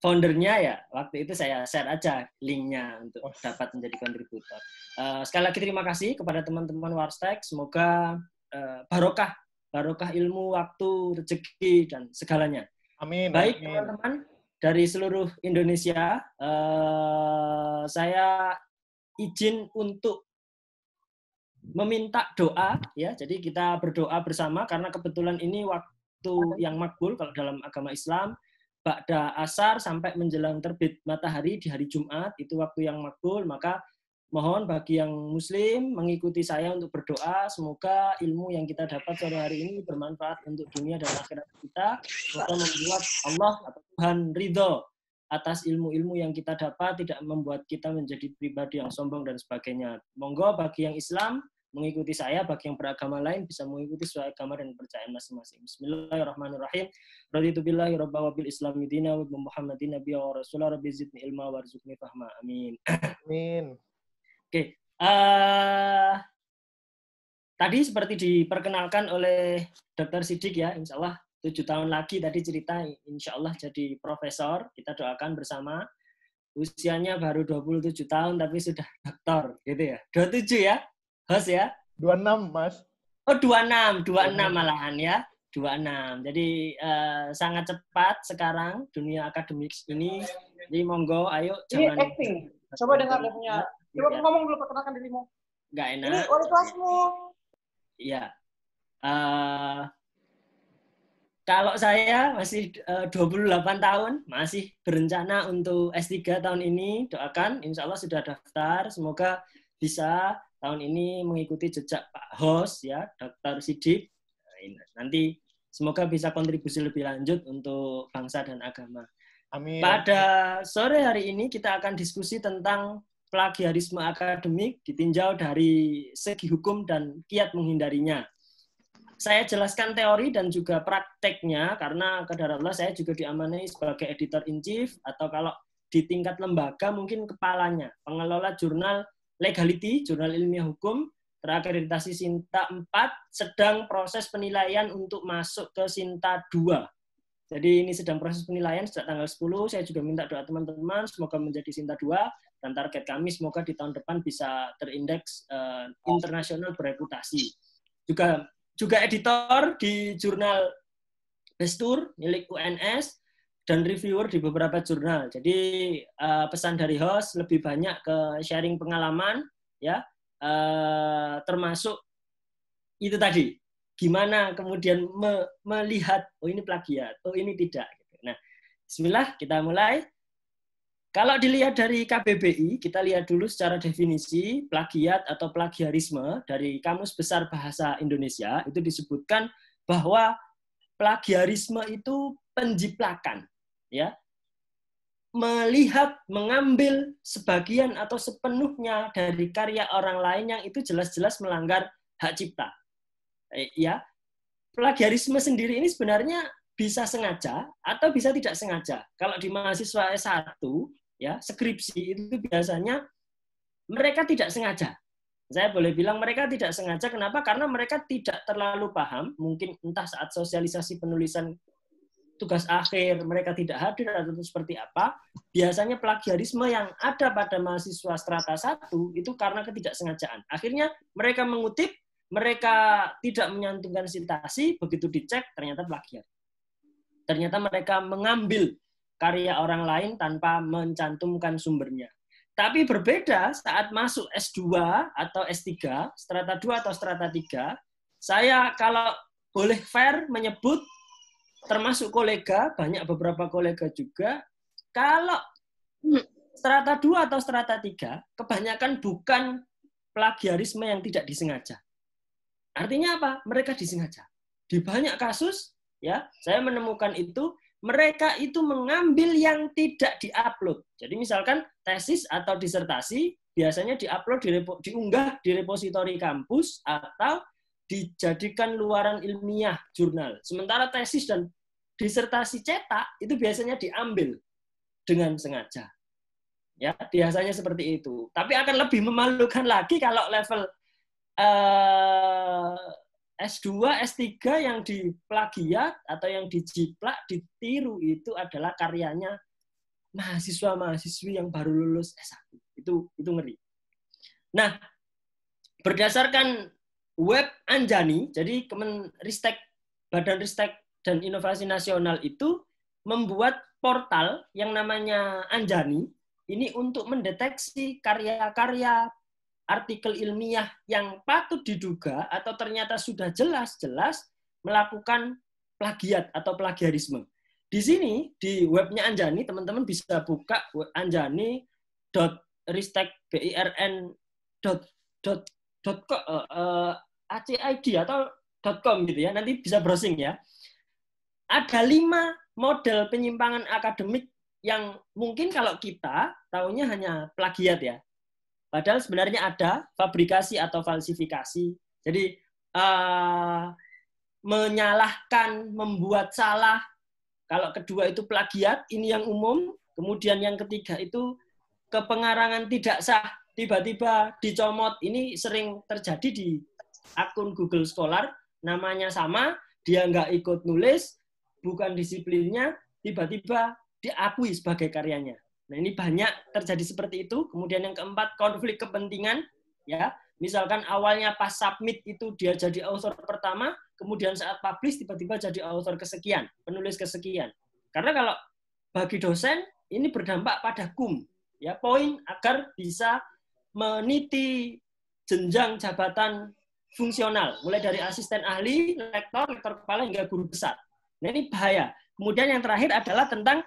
foundernya ya, waktu itu saya share aja linknya untuk dapat menjadi kontributor. Sekali lagi terima kasih kepada teman-teman Warstek. Semoga barokah ilmu, waktu, rezeki, dan segalanya. Amin. Baik, amin. teman-teman dari seluruh Indonesia, saya izin untuk meminta doa, ya. Jadi kita berdoa bersama karena kebetulan ini waktu yang makbul kalau dalam agama Islam. Ba'da asar sampai menjelang terbit matahari di hari Jumat, itu waktu yang makbul, maka mohon bagi yang muslim mengikuti saya untuk berdoa, semoga ilmu yang kita dapat sore hari ini bermanfaat untuk dunia dan akhirat kita, semoga membuat Allah atau Tuhan ridho atas ilmu-ilmu yang kita dapat, tidak membuat kita menjadi pribadi yang sombong dan sebagainya. Monggo bagi yang Islam mengikuti saya, bagi yang beragama lain bisa mengikuti sesuai agama dan kepercayaan masing-masing. Bismillahirrahmanirrahim. Raditu billahi rabba wa bil islami dina wa bi Muhammadin nabiyya wa rasulah rabbi zidni ilma warzuqni fahma. Amin. Amin. Oke. Tadi seperti diperkenalkan oleh Dr. Siddiq ya, insya Allah 7 tahun lagi tadi cerita, insya Allah jadi profesor. Kita doakan bersama. Usianya baru 27 tahun tapi sudah doktor gitu ya. 27 ya? Host ya? 26, Mas. Oh, 26 malahan ya. 26. Jadi sangat cepat sekarang dunia akademik ini. Jadi monggo, ayo jangan. Ini acting. Coba dengar dia punya. Coba ya. Ngomong dulu, perkenalkan dirimu. Nggak enak. Ini wali kelasmu. Iya. Kalau saya masih 28 tahun, masih berencana untuk S3 tahun ini, doakan, insya Allah sudah daftar, semoga bisa tahun ini mengikuti jejak Pak Host, ya, Dr. Siddiq. Nanti semoga bisa kontribusi lebih lanjut untuk bangsa dan agama. Amin. Pada sore hari ini kita akan diskusi tentang plagiarisme akademik ditinjau dari segi hukum dan kiat menghindarinya. Saya jelaskan teori dan juga prakteknya karena qadarullah saya juga diamanai sebagai editor in chief atau kalau di tingkat lembaga mungkin kepalanya, pengelola jurnal Legality, jurnal ilmiah hukum, terakreditasi Sinta 4, sedang proses penilaian untuk masuk ke Sinta 2. Jadi ini sedang proses penilaian sejak tanggal 10, saya juga minta doa teman-teman, semoga menjadi Sinta 2, dan target kami semoga di tahun depan bisa terindeks internasional bereputasi. Juga editor di jurnal Bestur milik UNS dan reviewer di beberapa jurnal. Jadi pesan dari host lebih banyak ke sharing pengalaman, ya, termasuk itu tadi. Gimana kemudian melihat oh ini plagiat, oh ini tidak. Nah, bismillah kita mulai. Kalau dilihat dari KBBI, kita lihat dulu secara definisi plagiat atau plagiarisme dari Kamus Besar Bahasa Indonesia, itu disebutkan bahwa plagiarisme itu penjiplakan, ya. Melihat, mengambil sebagian atau sepenuhnya dari karya orang lain yang itu jelas-jelas melanggar hak cipta. Ya. Plagiarisme sendiri ini sebenarnya bisa sengaja atau bisa tidak sengaja. Kalau di mahasiswa S1, ya, skripsi itu biasanya mereka tidak sengaja. Saya boleh bilang mereka tidak sengaja. Kenapa? Karena mereka tidak terlalu paham. Mungkin entah saat sosialisasi penulisan tugas akhir mereka tidak hadir atau seperti apa. Biasanya plagiarisme yang ada pada mahasiswa strata 1 itu karena ketidaksengajaan. Akhirnya mereka mengutip, mereka tidak menyantumkan sitasi, begitu dicek ternyata plagiat. Ternyata mereka mengambil karya orang lain tanpa mencantumkan sumbernya. Tapi berbeda saat masuk S2 atau S3, strata 2 atau strata 3, saya kalau boleh fair menyebut, termasuk kolega, banyak beberapa kolega juga, kalau strata 2 atau strata 3, kebanyakan bukan plagiarisme yang tidak disengaja. Artinya apa? Mereka disengaja. Di banyak kasus, ya, saya menemukan itu, mereka itu mengambil yang tidak diupload. Jadi misalkan tesis atau disertasi biasanya diupload, diunggah di repositori kampus atau dijadikan luaran ilmiah jurnal. Sementara tesis dan disertasi cetak itu biasanya diambil dengan sengaja. Ya, biasanya seperti itu. Tapi akan lebih memalukan lagi kalau level S2, S3 yang diplagiat atau yang dijiplak, ditiru itu adalah karyanya mahasiswa-mahasiswi yang baru lulus S1. Itu ngeri. Nah, berdasarkan web Anjani, jadi Kemenristek, Badan Ristek dan Inovasi Nasional itu membuat portal yang namanya Anjani ini untuk mendeteksi karya-karya artikel ilmiah yang patut diduga atau ternyata sudah jelas-jelas melakukan plagiat atau plagiarisme. Di sini, di webnya Anjani, teman-teman bisa buka anjani.ristek.birn.acid atau .com gitu ya, nanti bisa browsing ya. Ada 5 model penyimpangan akademik yang mungkin kalau kita tahunya hanya plagiat ya. Padahal sebenarnya ada fabrikasi atau falsifikasi. Jadi menyalahkan, membuat salah. Kalau kedua itu plagiat, ini yang umum. Kemudian yang ketiga itu kepengarangan tidak sah, tiba-tiba dicomot. Ini sering terjadi di akun Google Scholar, namanya sama, dia nggak ikut nulis, bukan disiplinnya, tiba-tiba diakui sebagai karyanya. Nah, ini banyak terjadi seperti itu. Kemudian yang keempat, konflik kepentingan. Ya, misalkan awalnya pas submit itu dia jadi author pertama, kemudian saat publish tiba-tiba jadi author kesekian, penulis kesekian. Karena kalau bagi dosen ini berdampak pada kum, ya, poin agar bisa meniti jenjang jabatan fungsional, mulai dari asisten ahli, lektor kepala hingga guru besar. Nah, ini bahaya. Kemudian yang terakhir adalah tentang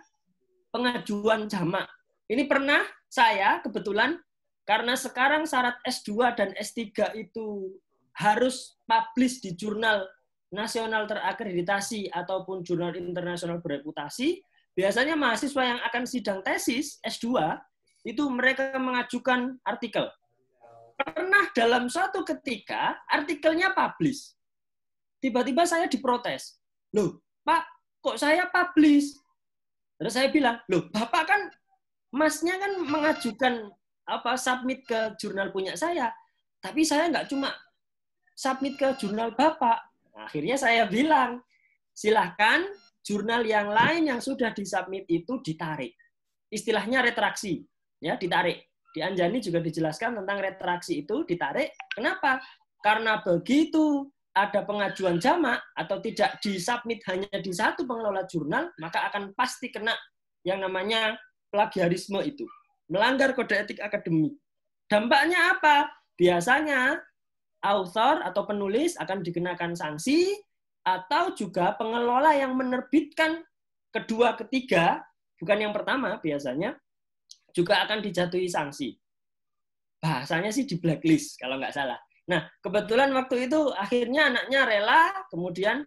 pengajuan jamak. Ini pernah saya kebetulan, karena sekarang syarat S2 dan S3 itu harus publish di jurnal nasional terakreditasi ataupun jurnal internasional bereputasi, biasanya mahasiswa yang akan sidang tesis S2 itu mereka mengajukan artikel. Pernah dalam suatu ketika artikelnya publish. Tiba-tiba saya diprotes. Loh, Pak, kok saya publish? Terus saya bilang, loh, Bapak kan, Masnya kan mengajukan submit ke jurnal punya saya. Tapi saya nggak cuma submit ke jurnal Bapak. Nah, akhirnya saya bilang, silahkan jurnal yang lain yang sudah disubmit itu ditarik. Istilahnya retraksi, ya, ditarik. Di Anjani juga dijelaskan tentang retraksi itu ditarik. Kenapa? Karena begitu ada pengajuan jamak atau tidak disubmit hanya di satu pengelola jurnal, maka akan pasti kena yang namanya plagiarisme itu. Melanggar kode etik akademik. Dampaknya apa? Biasanya author atau penulis akan dikenakan sanksi, atau juga pengelola yang menerbitkan kedua, ketiga, bukan yang pertama biasanya, juga akan dijatuhi sanksi. Bahasanya sih di blacklist kalau nggak salah. Nah, kebetulan waktu itu akhirnya anaknya rela, kemudian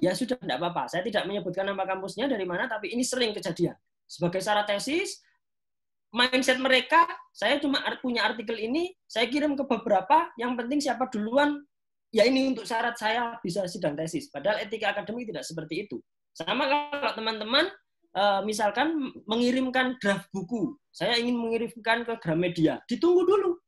ya sudah, tidak apa-apa. Saya tidak menyebutkan nama kampusnya dari mana, tapi ini sering kejadian. Sebagai syarat tesis, mindset mereka, saya cuma punya artikel ini, saya kirim ke beberapa, yang penting siapa duluan, ya ini untuk syarat saya bisa sidang tesis. Padahal etika akademik tidak seperti itu. Sama kalau teman-teman, misalkan mengirimkan draft buku, saya ingin mengirimkan ke Gramedia, ditunggu dulu.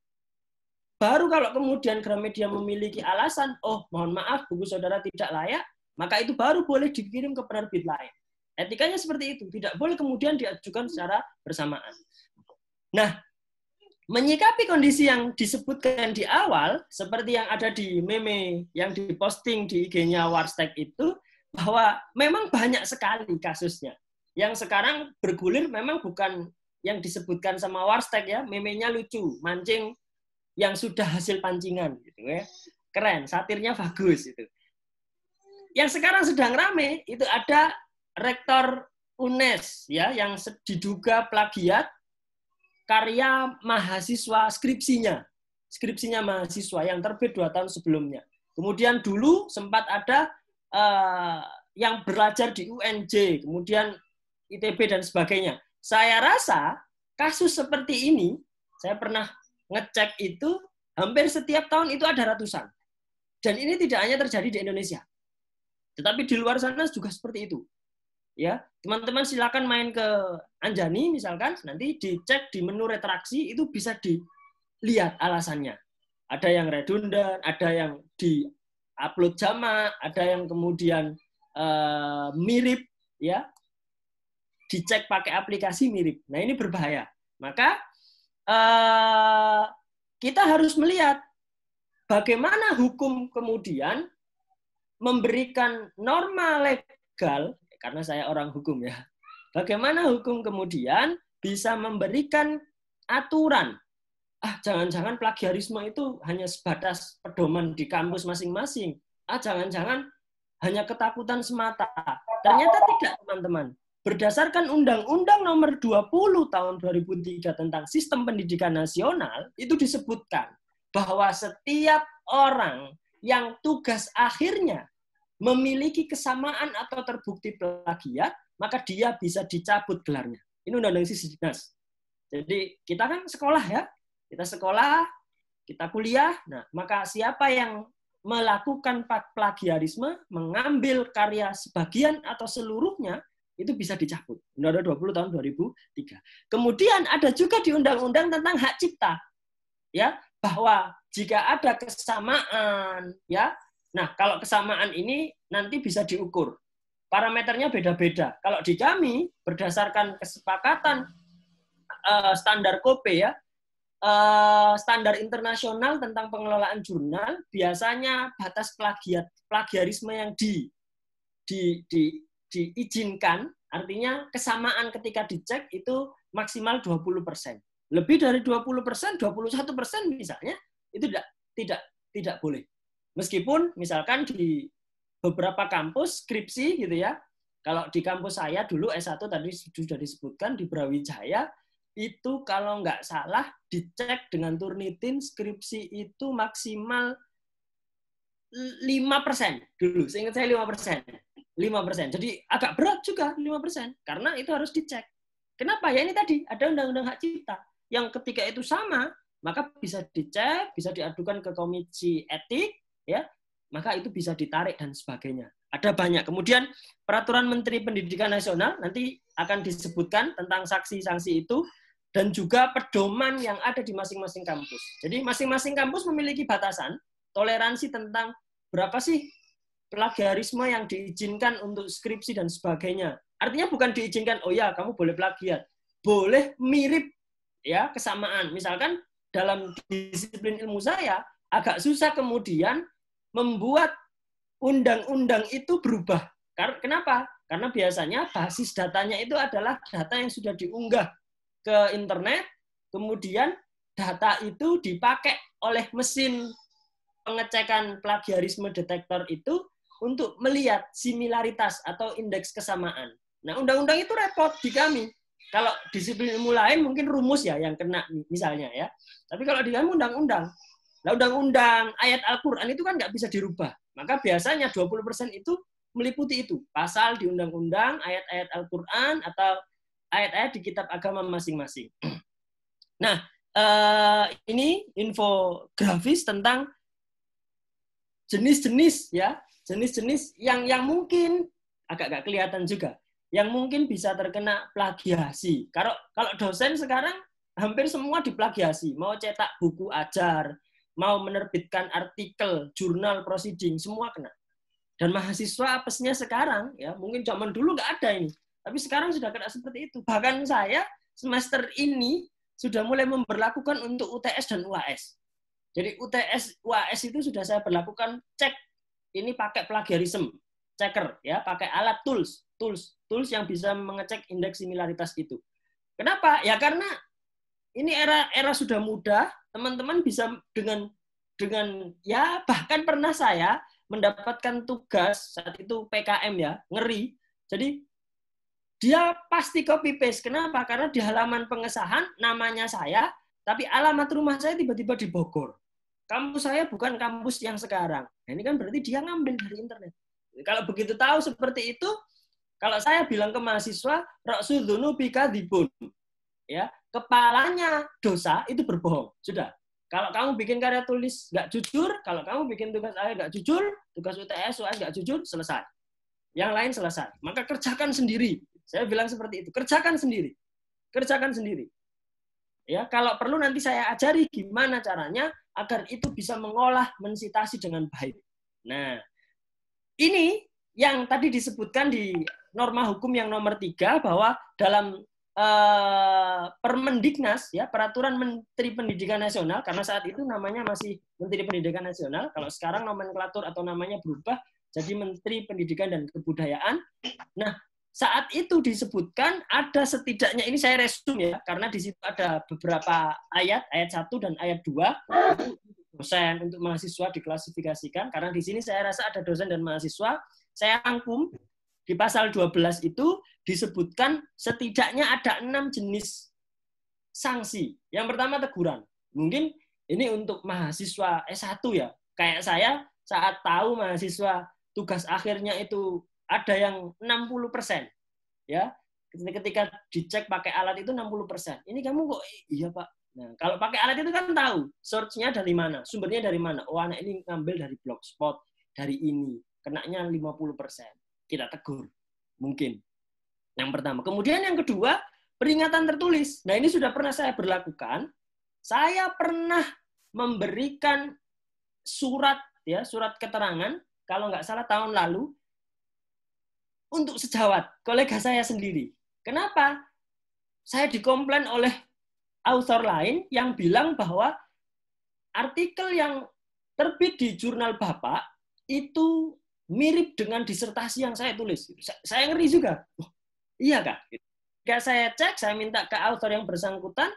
Baru kalau kemudian Gramedia memiliki alasan, oh mohon maaf buku saudara tidak layak, maka itu baru boleh dikirim ke penerbit lain. Etikanya seperti itu, tidak boleh kemudian diajukan secara bersamaan. Nah, menyikapi kondisi yang disebutkan di awal, seperti yang ada di meme yang diposting di IG-nya Warstek itu, bahwa memang banyak sekali kasusnya. Yang sekarang bergulir memang bukan yang disebutkan sama Warstek ya, meme-nya lucu, mancing yang sudah hasil pancingan gitu ya. Keren, satirnya bagus itu. Yang sekarang sedang rame itu ada rektor UNES ya yang diduga plagiat karya mahasiswa skripsinya mahasiswa yang terbit 2 tahun sebelumnya. Kemudian dulu sempat ada yang belajar di UNJ, kemudian ITB dan sebagainya. Saya rasa kasus seperti ini, saya pernah ngecek itu, hampir setiap tahun itu ada ratusan. Dan ini tidak hanya terjadi di Indonesia, tetapi di luar sana juga seperti itu. Ya, teman-teman silakan main ke Anjani misalkan, nanti dicek di menu retraksi itu bisa dilihat alasannya. Ada yang redundant, ada yang di-upload jamak, ada yang kemudian mirip ya. dicek pakai aplikasi mirip. Nah, ini berbahaya. Maka kita harus melihat bagaimana hukum kemudian memberikan norma legal, karena saya orang hukum ya, bagaimana hukum kemudian bisa memberikan aturan. Jangan-jangan plagiarisme itu hanya sebatas pedoman di kampus masing-masing. Jangan-jangan hanya ketakutan semata. Ternyata tidak, teman-teman. Berdasarkan Undang-Undang Nomor 20 Tahun 2003 tentang Sistem Pendidikan Nasional, itu disebutkan bahwa setiap orang yang tugas akhirnya memiliki kesamaan atau terbukti plagiat, maka dia bisa dicabut gelarnya. Ini Undang-Undang Sisdiknas. Jadi kita kan sekolah ya, kita sekolah, kita kuliah. Nah, maka siapa yang melakukan plagiarisme, mengambil karya sebagian atau seluruhnya, itu bisa dicabut. Undang-Undang 20 tahun 2003. Kemudian ada juga di undang-undang tentang hak cipta, ya, bahwa jika ada kesamaan, ya. Nah, kalau kesamaan ini nanti bisa diukur. Parameternya beda-beda. Kalau di kami berdasarkan kesepakatan standar KOPE ya, standar internasional tentang pengelolaan jurnal, biasanya batas plagiarisme yang diizinkan, artinya kesamaan ketika dicek itu maksimal 20%. Lebih dari 20%, 21% misalnya, itu tidak boleh. Meskipun misalkan di beberapa kampus skripsi gitu ya, kalau di kampus saya dulu S1 tadi sudah disebutkan di Brawijaya, itu kalau nggak salah dicek dengan Turnitin skripsi itu maksimal 5% dulu. Seingat saya 5%. 5%. Jadi agak berat juga 5%. Karena itu harus dicek. Kenapa? Ya ini tadi, ada undang-undang hak cipta. Yang ketika itu sama, maka bisa dicek, bisa diadukan ke komisi etik, ya, maka itu bisa ditarik dan sebagainya. Ada banyak. Kemudian Peraturan Menteri Pendidikan Nasional nanti akan disebutkan tentang sanksi-sanksi itu, dan juga pedoman yang ada di masing-masing kampus. Jadi masing-masing kampus memiliki batasan, toleransi tentang berapa sih plagiarisme yang diizinkan untuk skripsi dan sebagainya. Artinya bukan diizinkan, oh ya kamu boleh plagiat. Boleh mirip ya, kesamaan. Misalkan dalam disiplin ilmu saya, agak susah kemudian membuat undang-undang itu berubah. Kenapa? Karena biasanya basis datanya itu adalah data yang sudah diunggah ke internet, kemudian data itu dipakai oleh mesin pengecekan plagiarisme detektor itu untuk melihat similaritas atau indeks kesamaan. Nah, undang-undang itu repot di kami. Kalau disiplin ilmu lain mungkin rumus ya yang kena misalnya ya. Tapi kalau di kami undang-undang. Nah, undang-undang ayat Al-Qur'an itu kan nggak bisa dirubah. Maka biasanya 20% itu meliputi itu. Pasal di undang-undang, ayat-ayat Al-Qur'an atau ayat-ayat di kitab agama masing-masing. Nah, ini infografis tentang jenis-jenis ya, jenis-jenis yang mungkin agak nggak kelihatan juga, yang mungkin bisa terkena plagiasi. Kalau dosen sekarang hampir semua diplagiasi, mau cetak buku ajar, mau menerbitkan artikel, jurnal proceeding, semua kena. Dan mahasiswa apesnya sekarang ya, mungkin zaman dulu nggak ada ini. Tapi sekarang sudah kena seperti itu. Bahkan saya semester ini sudah mulai memberlakukan untuk UTS dan UAS. Jadi UTS, UAS itu sudah saya berlakukan cek. Ini pakai plagiarism checker, ya, pakai alat tools yang bisa mengecek indeks similaritas itu. Kenapa? Ya karena ini era sudah mudah, teman-teman bisa dengan ya bahkan pernah saya mendapatkan tugas saat itu PKM ya, ngeri. Jadi dia pasti copy paste. Kenapa? Karena di halaman pengesahan namanya saya, tapi alamat rumah saya tiba-tiba di Bogor. Kampus saya bukan kampus yang sekarang. Nah, ini kan berarti dia ngambil dari internet. Kalau begitu tahu seperti itu, kalau saya bilang ke mahasiswa, Raksudunu bikadibun, ya, kepalanya dosa itu berbohong. Sudah. Kalau kamu bikin karya tulis nggak jujur, kalau kamu bikin tugas akhir nggak jujur, tugas UTS, UAS nggak jujur, selesai. Yang lain selesai. Maka kerjakan sendiri. Saya bilang seperti itu. Kerjakan sendiri. Kerjakan sendiri. Ya, kalau perlu nanti saya ajari gimana caranya agar itu bisa mengolah, mensitasi dengan baik. Nah, ini yang tadi disebutkan di norma hukum yang nomor 3 bahwa dalam Permendiknas, ya, Peraturan Menteri Pendidikan Nasional, karena saat itu namanya masih Menteri Pendidikan Nasional, kalau sekarang nomenklatur atau namanya berubah jadi Menteri Pendidikan dan Kebudayaan. Nah, saat itu disebutkan ada setidaknya, ini saya resume ya, karena di situ ada beberapa ayat 1 dan ayat 2, dosen untuk mahasiswa diklasifikasikan, karena di sini saya rasa ada dosen dan mahasiswa, saya rangkum. Di pasal 12 itu disebutkan setidaknya ada 6 jenis sanksi. Yang pertama teguran. Mungkin ini untuk mahasiswa S1 ya. Kayak saya saat tahu mahasiswa tugas akhirnya itu ada yang 60%. Ya. Ketika dicek pakai alat itu 60%. Ini kamu kok iya, Pak. Nah, kalau pakai alat itu kan tahu source-nya dari mana, sumbernya dari mana. Oh, anak ini ngambil dari blogspot, dari ini. Kenanya 50%. Kita tegur. Mungkin. Yang pertama. Kemudian yang kedua, peringatan tertulis. Nah, ini sudah pernah saya berlakukan. Saya pernah memberikan surat, ya, surat keterangan, kalau nggak salah tahun lalu, untuk sejawat, kolega saya sendiri. Kenapa? Saya dikomplain oleh author lain yang bilang bahwa artikel yang terbit di jurnal Bapak itu mirip dengan disertasi yang saya tulis. Saya ngeri juga. Oh, iya, Kak. Ketika saya cek, saya minta ke author yang bersangkutan,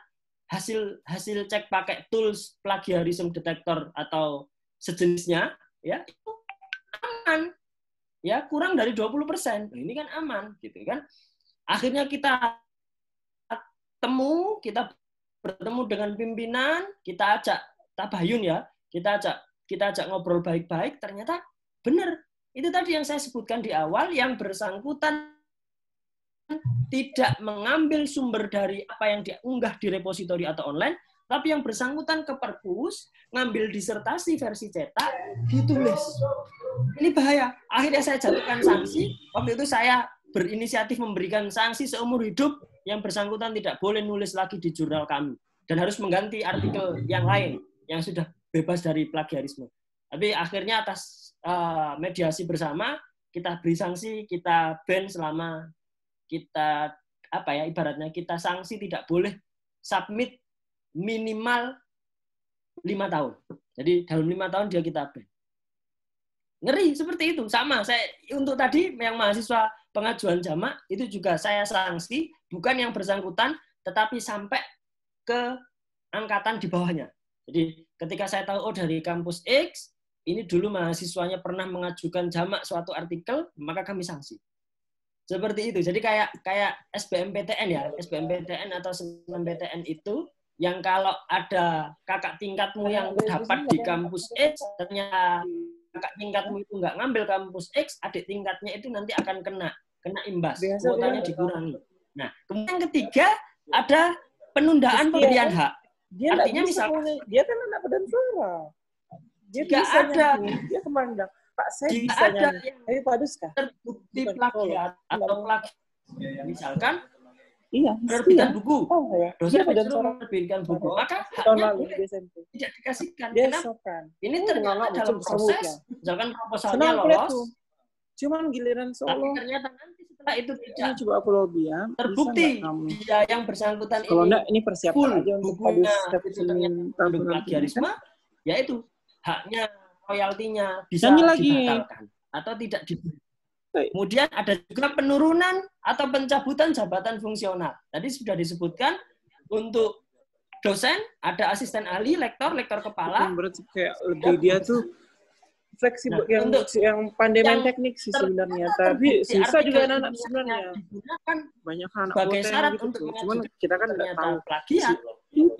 hasil cek pakai tools plagiarism detector atau sejenisnya, ya, itu aman. Ya, kurang dari 20%. Nah, ini kan aman, gitu kan. Akhirnya kita bertemu dengan pimpinan, kita ajak tabayun ya, kita ajak ngobrol baik-baik, ternyata benar. Itu tadi yang saya sebutkan di awal, yang bersangkutan tidak mengambil sumber dari apa yang diunggah di repositori atau online, tapi yang bersangkutan ke perpus, ngambil disertasi versi cetak, ditulis. Ini bahaya. Akhirnya saya jatuhkan sanksi. Waktu itu saya berinisiatif memberikan sanksi seumur hidup, yang bersangkutan tidak boleh nulis lagi di jurnal kami. Dan harus mengganti artikel yang lain, yang sudah bebas dari plagiarisme. Tapi akhirnya atas mediasi bersama, kita beri sanksi, kita ban selama kita, ibaratnya kita sanksi tidak boleh submit minimal 5 tahun. Jadi dalam 5 tahun dia kita ban. Ngeri seperti itu. Sama, saya untuk tadi yang mahasiswa pengajuan jamak, itu juga saya sanksi, bukan yang bersangkutan, tetapi sampai ke angkatan di bawahnya. Jadi ketika saya tahu, oh dari kampus X, ini dulu mahasiswanya pernah mengajukan jamak suatu artikel, maka kami sanksi. Seperti itu. Jadi kayak SBMPTN ya, SBMPTN atau SNMPTN itu, yang kalau ada kakak tingkatmu yang dapat di kampus X, ternyata kakak tingkatmu itu nggak ngambil kampus X, adik tingkatnya itu nanti akan kena imbas, kuotanya dikurangi. Nah, kemudian yang ketiga ada penundaan pemberian hak. Dia artinya misalkan dia kan anak badan suara. Dia bisa nyanyi. Dia kemarin bilang, Pak, saya bisa nyanyi. Tapi Pak Duska terbukti plagiat atau plagiat, misalkan iya, menerbitkan buku, dosen badan disuruh suara menerbitkan buku, maka tahun haknya lalu di SMP. tidak dikasihkan. Dia Kenapa? sokan. Ini ternyata dalam proses, misalkan proposalnya Senang lolos, cuman giliran tapi Solo. ternyata nanti setelah itu tidak Coba aku lobby ya. terbukti dia yang bersangkutan kalau ini enggak, ini persiapan full aja untuk bukunya padus itu ternyata plagiarisme, yaitu haknya, royaltinya bisa dibatalkan atau tidak diberi. Kemudian ada juga penurunan atau pencabutan jabatan fungsional. Tadi sudah disebutkan untuk dosen ada asisten ahli, lektor kepala. Berarti kayak lebih dia tuh fleksibel, yang pandai main teknik sih sebenarnya. Tapi susah juga anak-anak sebenarnya. Banyak anak sebagai syarat gitu. untuk Cuman kita kan nggak tahu plagiat,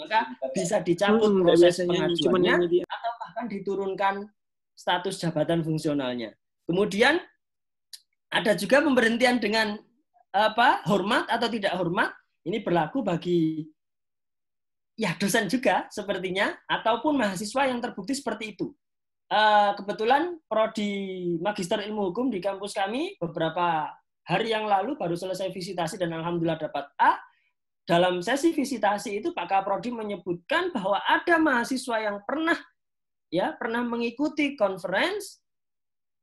maka bisa dicabut proses pengajuannya atau bahkan diturunkan status jabatan fungsionalnya. Kemudian ada juga pemberhentian dengan hormat atau tidak hormat. Ini berlaku bagi ya dosen juga sepertinya, ataupun mahasiswa yang terbukti seperti itu. Kebetulan prodi Magister Ilmu Hukum di kampus kami beberapa hari yang lalu baru selesai visitasi dan alhamdulillah dapat A. Dalam sesi visitasi itu Pak Kaprodi menyebutkan bahwa ada mahasiswa yang pernah mengikuti conference,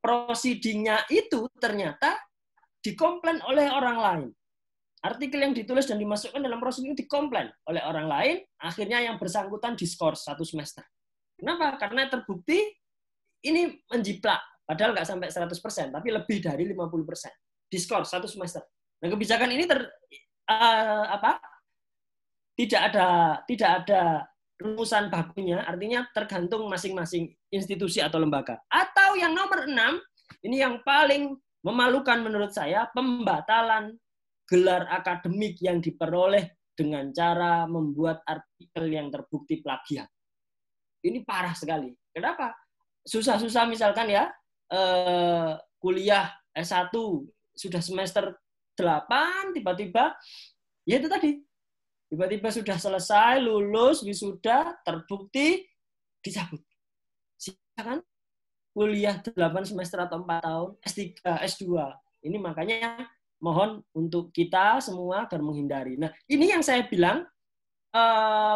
prosidingnya itu ternyata dikomplain oleh orang lain. Artikel yang ditulis dan dimasukkan dalam proses ini dikomplain oleh orang lain, akhirnya yang bersangkutan diskors 1 semester. Kenapa? Karena terbukti ini menjiplak, padahal nggak sampai 100%, tapi lebih dari 50%. Diskors 1 semester. Nah, kebijakan ini tidak ada rumusan bakunya, artinya tergantung masing-masing institusi atau lembaga. Atau yang nomor 6, ini yang paling memalukan menurut saya, pembatalan gelar akademik yang diperoleh dengan cara membuat artikel yang terbukti plagiat. Ini parah sekali. Kenapa? Susah-susah misalkan ya, kuliah S1 sudah semester 8, tiba-tiba, ya itu tadi, tiba-tiba sudah selesai, lulus, wisuda, terbukti, dicabut. Silakan kuliah 8 semester atau 4 tahun, S3, S2. Ini makanya mohon untuk kita semua agar menghindari. Nah, ini yang saya bilang,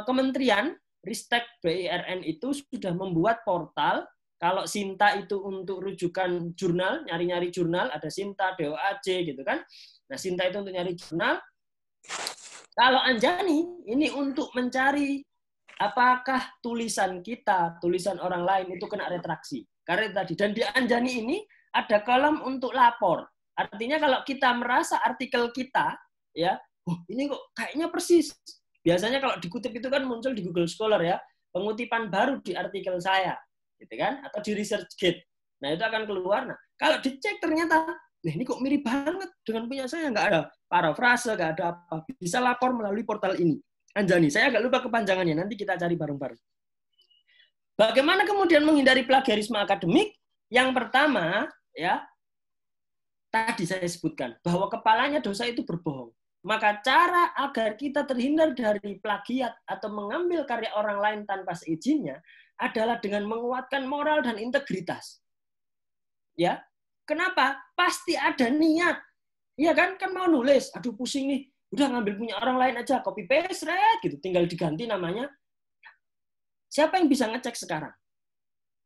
Kementerian Ristek BIRN itu sudah membuat portal. Kalau Sinta itu untuk rujukan jurnal, nyari-nyari jurnal, ada Sinta, DOAJ gitu kan. Nah, Sinta itu untuk nyari jurnal. Kalau Anjani, ini untuk mencari apakah tulisan kita, tulisan orang lain itu kena retraksi. Karena tadi, dan di Anjani ini ada kolom untuk lapor. Artinya kalau kita merasa artikel kita, ya, ini kok kayaknya persis. Biasanya kalau dikutip itu kan muncul di Google Scholar ya, pengutipan baru di artikel saya, gitu kan, atau di ResearchGate. Nah itu akan keluar. Nah kalau dicek ternyata, ini kok mirip banget dengan punya saya, nggak ada parafrase, nggak ada apa, bisa lapor melalui portal ini. Anjani, saya agak lupa kepanjangannya, nanti kita cari bareng-bareng. Bagaimana kemudian menghindari plagiarisme akademik? Yang pertama, ya, tadi saya sebutkan bahwa kepalanya dosa itu berbohong. Maka cara agar kita terhindar dari plagiat atau mengambil karya orang lain tanpa seizinnya adalah dengan menguatkan moral dan integritas. Ya, kenapa? Pasti ada niat. Iya kan? Kan mau nulis, aduh pusing nih, udah ngambil punya orang lain aja, copy paste, gitu, tinggal diganti namanya. Siapa yang bisa ngecek sekarang?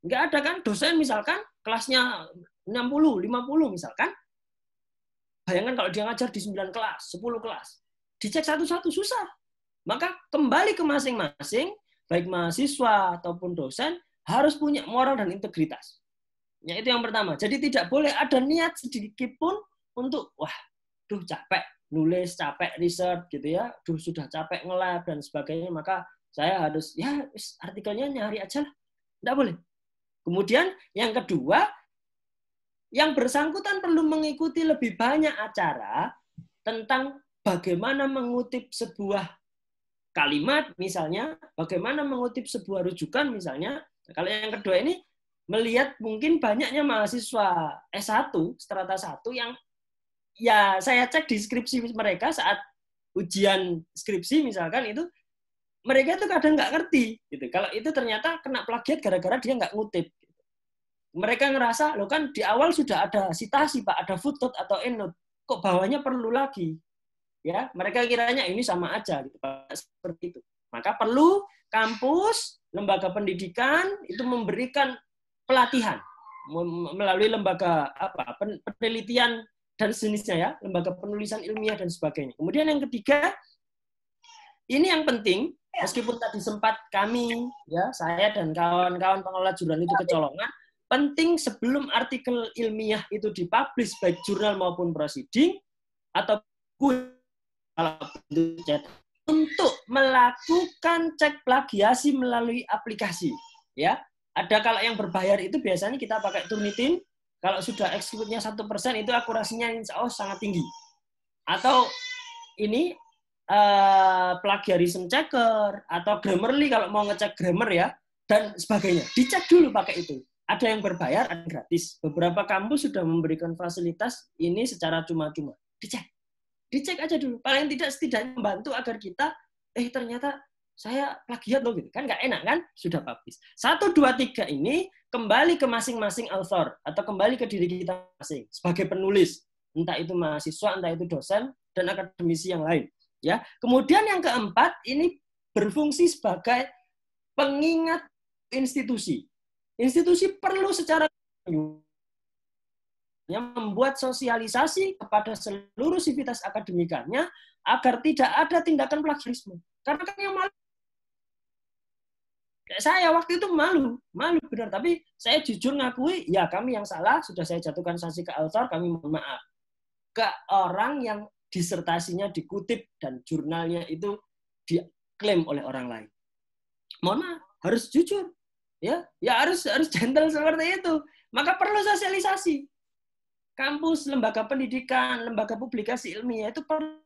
Nggak ada kan? Dosen misalkan kelasnya 60, 50 misalkan. Bayangkan kalau dia ngajar di 9 kelas, 10 kelas. Dicek satu-satu susah. Maka kembali ke masing-masing, baik mahasiswa ataupun dosen, harus punya moral dan integritas. Ya, itu yang pertama. Jadi tidak boleh ada niat sedikit pun untuk, wah, capek nulis, capek research, gitu ya, sudah capek nge-lab dan sebagainya, maka saya harus, ya artikelnya nyari aja lah. Tidak boleh. Kemudian yang kedua, yang bersangkutan perlu mengikuti lebih banyak acara tentang bagaimana mengutip sebuah kalimat misalnya, bagaimana mengutip sebuah rujukan misalnya. Kalau yang kedua ini, melihat mungkin banyaknya mahasiswa S1, strata 1 yang ya saya cek di skripsi mereka saat ujian skripsi misalkan itu, mereka itu kadang nggak ngerti. Gitu. Kalau itu ternyata kena plagiat gara-gara dia nggak ngutip. Mereka ngerasa, loh kan di awal sudah ada citasi, Pak, ada footnote atau endnote. Kok bawahnya perlu lagi? Ya, mereka kiranya ini sama aja gitu, Pak. Seperti itu. Maka perlu kampus, lembaga pendidikan itu memberikan pelatihan melalui lembaga penelitian dan sejenisnya ya, lembaga penulisan ilmiah dan sebagainya. Kemudian yang ketiga, ini yang penting, meskipun tadi sempat kami ya, saya dan kawan-kawan pengelola jurnal itu kecolongan, penting sebelum artikel ilmiah itu dipublish baik jurnal maupun proceeding atau untuk melakukan cek plagiasi melalui aplikasi. Ya, ada kalau yang berbayar itu biasanya kita pakai Turnitin. Kalau sudah exclude-nya 1% itu akurasinya insya Allah sangat tinggi. Atau ini plagiarism checker atau Grammarly kalau mau ngecek grammar ya dan sebagainya. Dicek dulu pakai itu. Ada yang berbayar, ada yang gratis. Beberapa kampus sudah memberikan fasilitas ini secara cuma-cuma. Dicek aja dulu. Paling tidak setidaknya membantu agar kita, ternyata saya plagiat loh gitu. Kan nggak enak kan? Sudah publish. 1, 2, 3 ini kembali ke masing-masing author atau kembali ke diri kita masing sebagai penulis. Entah itu mahasiswa, entah itu dosen dan akademisi yang lain. Ya. Kemudian yang keempat ini berfungsi sebagai pengingat institusi. Institusi perlu secara membuat sosialisasi kepada seluruh sivitas akademikannya agar tidak ada tindakan plagiarisme. Karena kan yang malu, saya waktu itu malu benar. Tapi saya jujur ngakui, ya kami yang salah, sudah saya jatuhkan sanksi ke author, kami mohon maaf. Ke orang yang disertasinya dikutip dan jurnalnya itu diklaim oleh orang lain. Mohon maaf, harus jujur. Ya harus gentle seperti itu. Maka perlu sosialisasi. Kampus, lembaga pendidikan, lembaga publikasi ilmiah itu perlu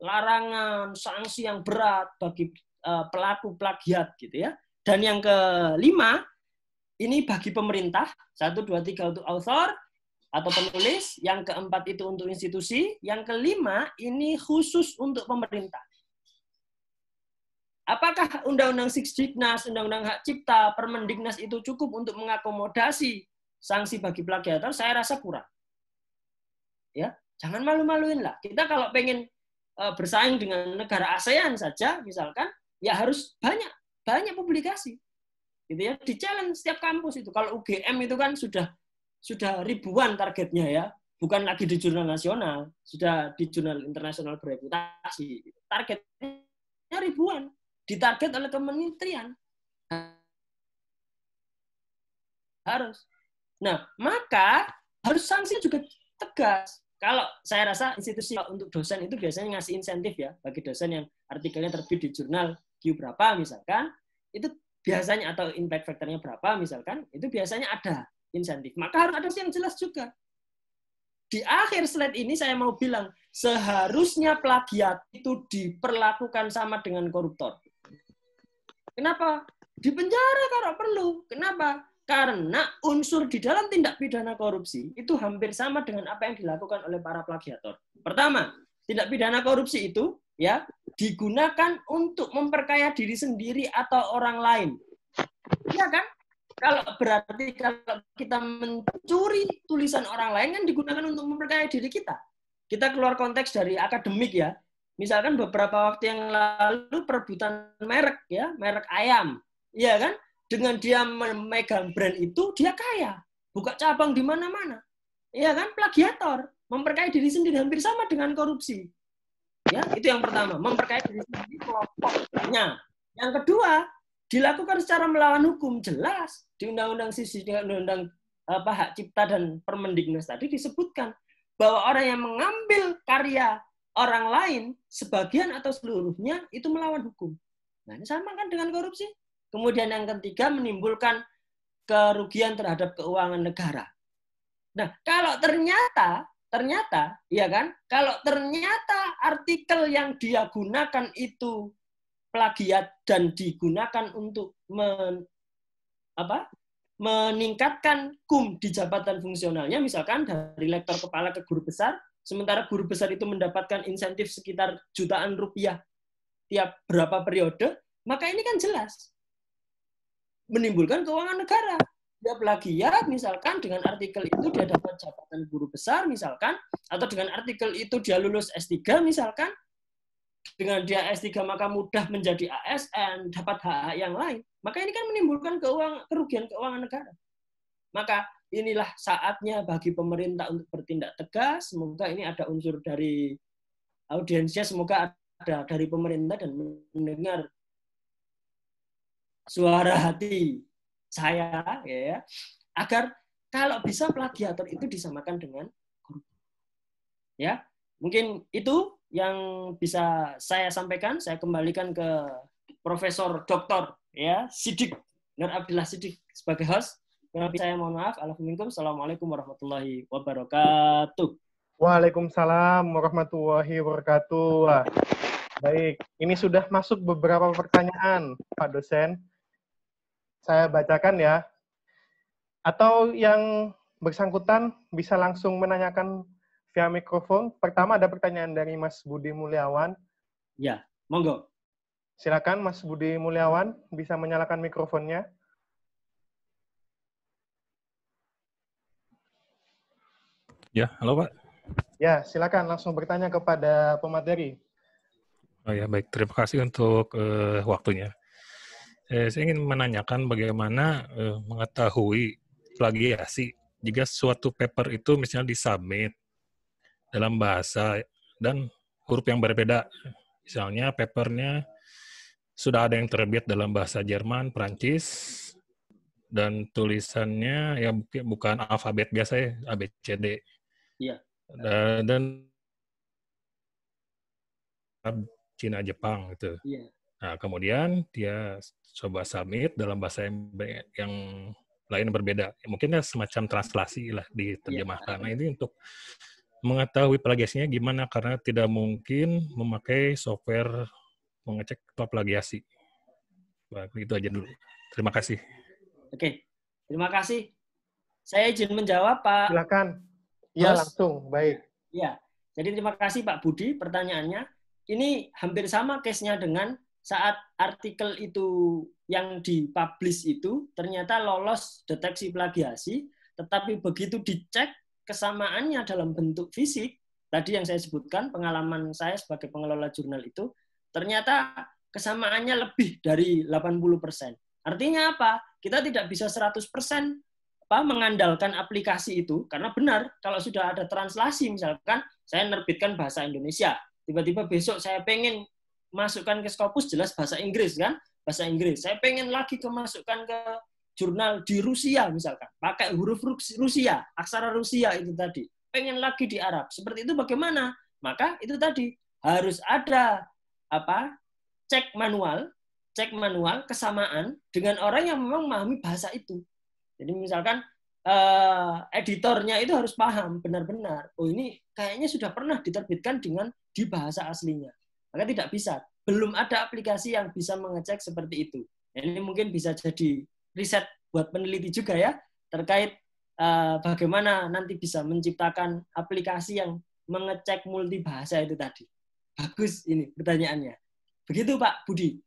larangan, sanksi yang berat bagi pelaku plagiat gitu ya. Dan yang kelima, ini bagi pemerintah, 1, 2, 3 untuk author atau penulis, yang keempat itu untuk institusi, yang kelima ini khusus untuk pemerintah. Apakah Undang-Undang Sisdiknas, Undang-Undang Hak Cipta, Permendiknas itu cukup untuk mengakomodasi sanksi bagi plagiator? Saya rasa kurang. Ya, jangan malu-maluin lah. Kita kalau pengen bersaing dengan negara ASEAN saja, misalkan, ya harus banyak publikasi. Gitu ya, di challenge setiap kampus itu. Kalau UGM itu kan sudah ribuan targetnya ya, bukan lagi di jurnal nasional, sudah di jurnal internasional bereputasi. Targetnya ribuan. Ditarget oleh kementerian. Harus. Nah, maka harus sanksi juga tegas. Kalau saya rasa institusi untuk dosen itu biasanya ngasih insentif ya, bagi dosen yang artikelnya terbit di jurnal Q berapa misalkan, itu biasanya, atau impact factor-nya berapa misalkan, itu biasanya ada insentif. Maka harus ada yang jelas juga. Di akhir slide ini saya mau bilang, seharusnya plagiat itu diperlakukan sama dengan koruptor. Kenapa? Dipenjara kalau perlu. Kenapa? Karena unsur di dalam tindak pidana korupsi itu hampir sama dengan apa yang dilakukan oleh para plagiator. Pertama, tindak pidana korupsi itu ya digunakan untuk memperkaya diri sendiri atau orang lain. Iya kan? Kalau kita mencuri tulisan orang lain kan digunakan untuk memperkaya diri kita. Kita keluar konteks dari akademik ya. Misalkan beberapa waktu yang lalu perebutan merek ya, merek ayam. Iya kan? Dengan dia memegang brand itu dia kaya. Buka cabang di mana-mana. Iya kan? Plagiator, memperkaya diri sendiri hampir sama dengan korupsi. Ya, itu yang pertama, memperkaya diri sendiri kelompoknya. Yang kedua, dilakukan secara melawan hukum, jelas di Undang-Undang Sisdiknas, Undang-Undang Hak Cipta dan Permendiknas tadi disebutkan bahwa orang yang mengambil karya orang lain sebagian atau seluruhnya itu melawan hukum. Nah, ini sama kan dengan korupsi. Kemudian yang ketiga menimbulkan kerugian terhadap keuangan negara. Nah, kalau ternyata ya kan, kalau ternyata artikel yang dia gunakan itu plagiat dan digunakan untuk meningkatkan KUM di jabatan fungsionalnya, misalkan dari lektor kepala ke guru besar, sementara guru besar itu mendapatkan insentif sekitar jutaan rupiah tiap berapa periode, maka ini kan jelas menimbulkan keuangan negara. Dia plagiat, misalkan dengan artikel itu dia dapat jabatan guru besar, misalkan, atau dengan artikel itu dia lulus S3, misalkan, dengan dia S3 maka mudah menjadi ASN, dapat hak-hak yang lain. Maka ini kan menimbulkan kerugian keuangan negara. Maka inilah saatnya bagi pemerintah untuk bertindak tegas. Semoga ini ada unsur dari audiensnya, semoga ada dari pemerintah dan mendengar suara hati saya, ya, agar kalau bisa plagiator itu disamakan dengan guru. Ya, mungkin itu yang bisa saya sampaikan. Saya kembalikan ke Profesor Dr. ya Siddiq Nur Abdillah Siddiq sebagai host. Saya mohon maaf. Assalamualaikum warahmatullahi wabarakatuh. Waalaikumsalam warahmatullahi wabarakatuh. Wah, baik, ini sudah masuk beberapa pertanyaan, Pak dosen. Saya bacakan ya. Atau yang bersangkutan bisa langsung menanyakan via mikrofon. Pertama ada pertanyaan dari Mas Budi Mulyawan. Ya, monggo. Silakan Mas Budi Mulyawan, bisa menyalakan mikrofonnya. Ya, halo Pak. Ya, silakan langsung bertanya kepada pemateri. Oh ya, baik. Terima kasih untuk waktunya. Saya ingin menanyakan bagaimana mengetahui plagiasi jika suatu paper itu misalnya disubmit dalam bahasa dan huruf yang berbeda, misalnya papernya sudah ada yang terbit dalam bahasa Jerman, Prancis, dan tulisannya ya bukan alfabet biasa ya, ABCD. Iya. Dan Cina, Jepang gitu. Iya. Nah, kemudian dia coba submit dalam bahasa yang lain berbeda. Mungkin semacam translasi lah diterjemahkan. Nah, ini untuk mengetahui plagiasinya gimana, karena tidak mungkin memakai software mengecek plagiasi. Baik, itu aja dulu. Terima kasih. Oke, terima kasih. Saya izin menjawab, Pak. Silakan. Ya, langsung. Baik. Ya, jadi terima kasih Pak Budi pertanyaannya. Ini hampir sama case-nya dengan saat artikel itu yang dipublish itu ternyata lolos deteksi plagiasi, tetapi begitu dicek kesamaannya dalam bentuk fisik, tadi yang saya sebutkan, pengalaman saya sebagai pengelola jurnal itu, ternyata kesamaannya lebih dari 80%. Artinya apa? Kita tidak bisa 100% mengandalkan aplikasi itu, karena benar, kalau sudah ada translasi, misalkan saya nerbitkan bahasa Indonesia, tiba-tiba besok saya pengen masukkan ke Scopus, jelas bahasa Inggris kan, bahasa Inggris. Saya pengen lagi masukkan ke jurnal di Rusia misalkan, pakai huruf Rusia, aksara Rusia itu tadi. Pengen lagi di Arab. Seperti itu bagaimana? Maka itu tadi harus ada cek manual kesamaan dengan orang yang memang memahami bahasa itu. Jadi misalkan editornya itu harus paham benar-benar, oh ini kayaknya sudah pernah diterbitkan di bahasa aslinya. Maka tidak bisa. Belum ada aplikasi yang bisa mengecek seperti itu. Ini mungkin bisa jadi riset buat peneliti juga ya, terkait bagaimana nanti bisa menciptakan aplikasi yang mengecek multibahasa itu tadi. Bagus ini pertanyaannya. Begitu Pak Budi.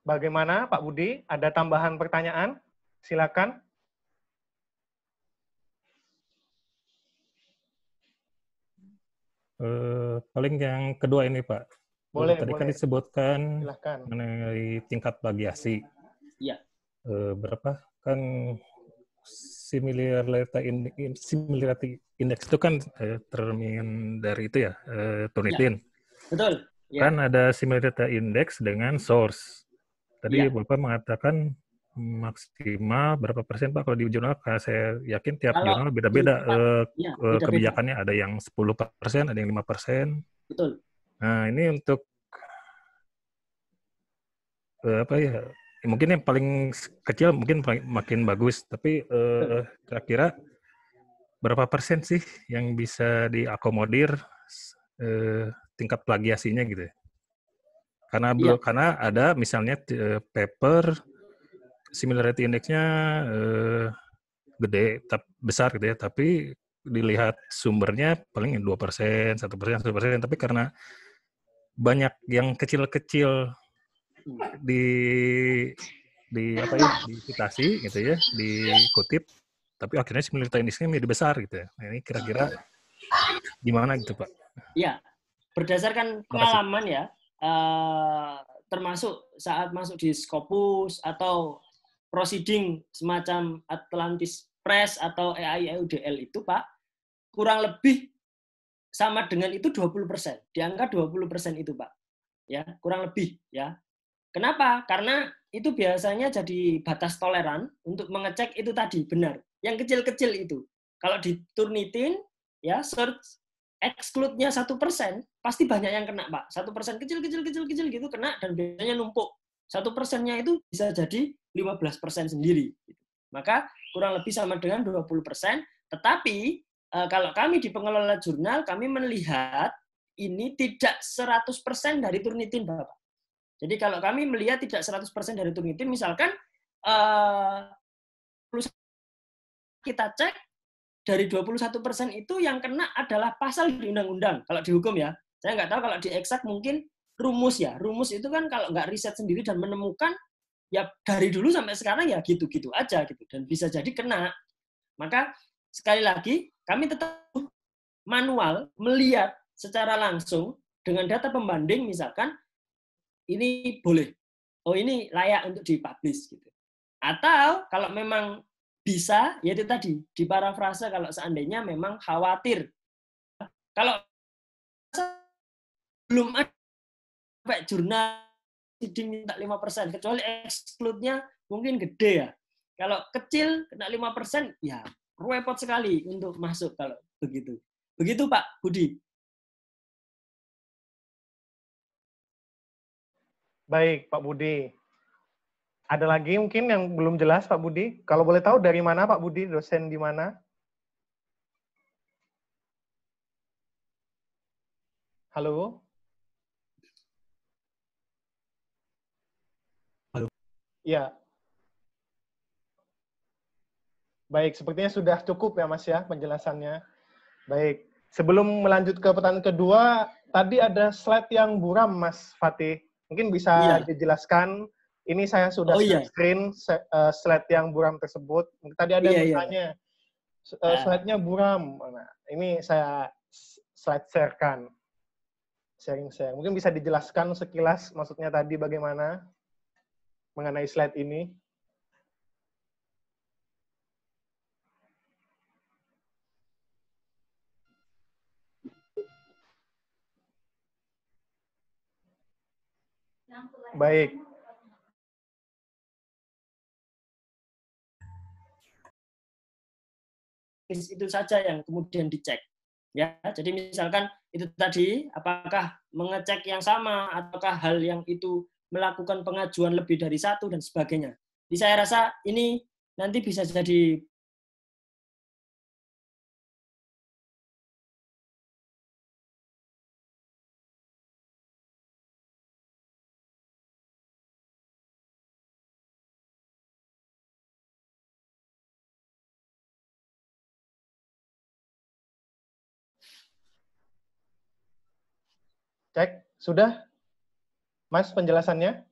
Bagaimana Pak Budi? Ada tambahan pertanyaan? Silakan. Paling yang kedua ini Pak. Boleh. Tadi kan disebutkan Silakan. mengenai tingkat plagiasi. Iya. Berapa kan similarity index itu kan termin dari itu ya, Turnitin. Ya. Betul. Ya. Kan ada similarity index dengan source. Tadi Bapak mengatakan maksimal berapa persen Pak kalau di jurnal? Karena saya yakin tiap jurnal beda-beda kebijakannya. Ada yang 10%, ada yang 5%. Betul. Nah, ini untuk mungkin yang paling kecil mungkin makin bagus, tapi kira-kira berapa persen sih yang bisa diakomodir tingkat plagiasinya gitu? Karena ada misalnya paper similarity index-nya gede, besar gitu ya, tapi dilihat sumbernya paling 2%, 1%, 1%, tapi karena banyak yang kecil-kecil dicitasi gitu ya, dikutip, tapi akhirnya similarity index-nya menjadi besar gitu ya. Nah, ini kira-kira gimana gitu Pak? Iya, berdasarkan pengalaman ya, termasuk saat masuk di Scopus atau proceeding semacam Atlantis Press atau EAI-EUDL itu Pak, kurang lebih sama dengan itu 20%, di angka 20% itu Pak. Ya, kurang lebih ya. Kenapa? Karena itu biasanya jadi batas toleran untuk mengecek itu tadi benar. Yang kecil-kecil itu. Kalau di Turnitin ya search exclude-nya 1%, pasti banyak yang kena, Pak. 1% kecil gitu kena dan biasanya numpuk. 1%-nya itu bisa jadi 15% sendiri. Maka kurang lebih sama dengan 20%. Tetapi kalau kami di pengelola jurnal, kami melihat ini tidak 100% dari Turnitin, Bapak. Jadi kalau kami melihat tidak 100% dari Turnitin, misalkan kita cek, dari 21% itu yang kena adalah pasal di undang-undang. Kalau dihukum ya, saya nggak tahu kalau di eksak mungkin rumus ya. Rumus itu kan kalau nggak riset sendiri dan menemukan, ya dari dulu sampai sekarang ya gitu-gitu aja gitu. Dan bisa jadi kena. Maka sekali lagi, kami tetap manual melihat secara langsung dengan data pembanding misalkan, ini boleh. Oh ini layak untuk dipublish gitu. Atau kalau memang bisa, ya itu tadi, diparafrase kalau seandainya memang khawatir. Kalau belum ada jurnal minta 5%, kecuali exclude-nya mungkin gede ya. Kalau kecil kena 5%, ya repot sekali untuk masuk kalau begitu. Begitu Pak Budi. Baik, Pak Budi. Ada lagi mungkin yang belum jelas, Pak Budi? Kalau boleh tahu dari mana, Pak Budi? Dosen di mana? Halo? Halo. Iya. Baik, sepertinya sudah cukup ya, Mas ya, penjelasannya. Baik. Sebelum melanjut ke pertanyaan kedua, tadi ada slide yang buram, Mas Fatih. Mungkin bisa dijelaskan. Ini saya sudah screen slide yang buram tersebut. Tadi ada yang bertanya, slide-nya buram. Nah, ini saya slide share-kan. Sharing-share. Mungkin bisa dijelaskan sekilas maksudnya tadi bagaimana mengenai slide ini. Baik. Itu saja yang kemudian dicek. Ya, jadi misalkan itu tadi, apakah mengecek yang sama, ataukah hal yang itu melakukan pengajuan lebih dari satu, dan sebagainya. Jadi saya rasa ini nanti bisa jadi Cek, sudah? Mas, penjelasannya?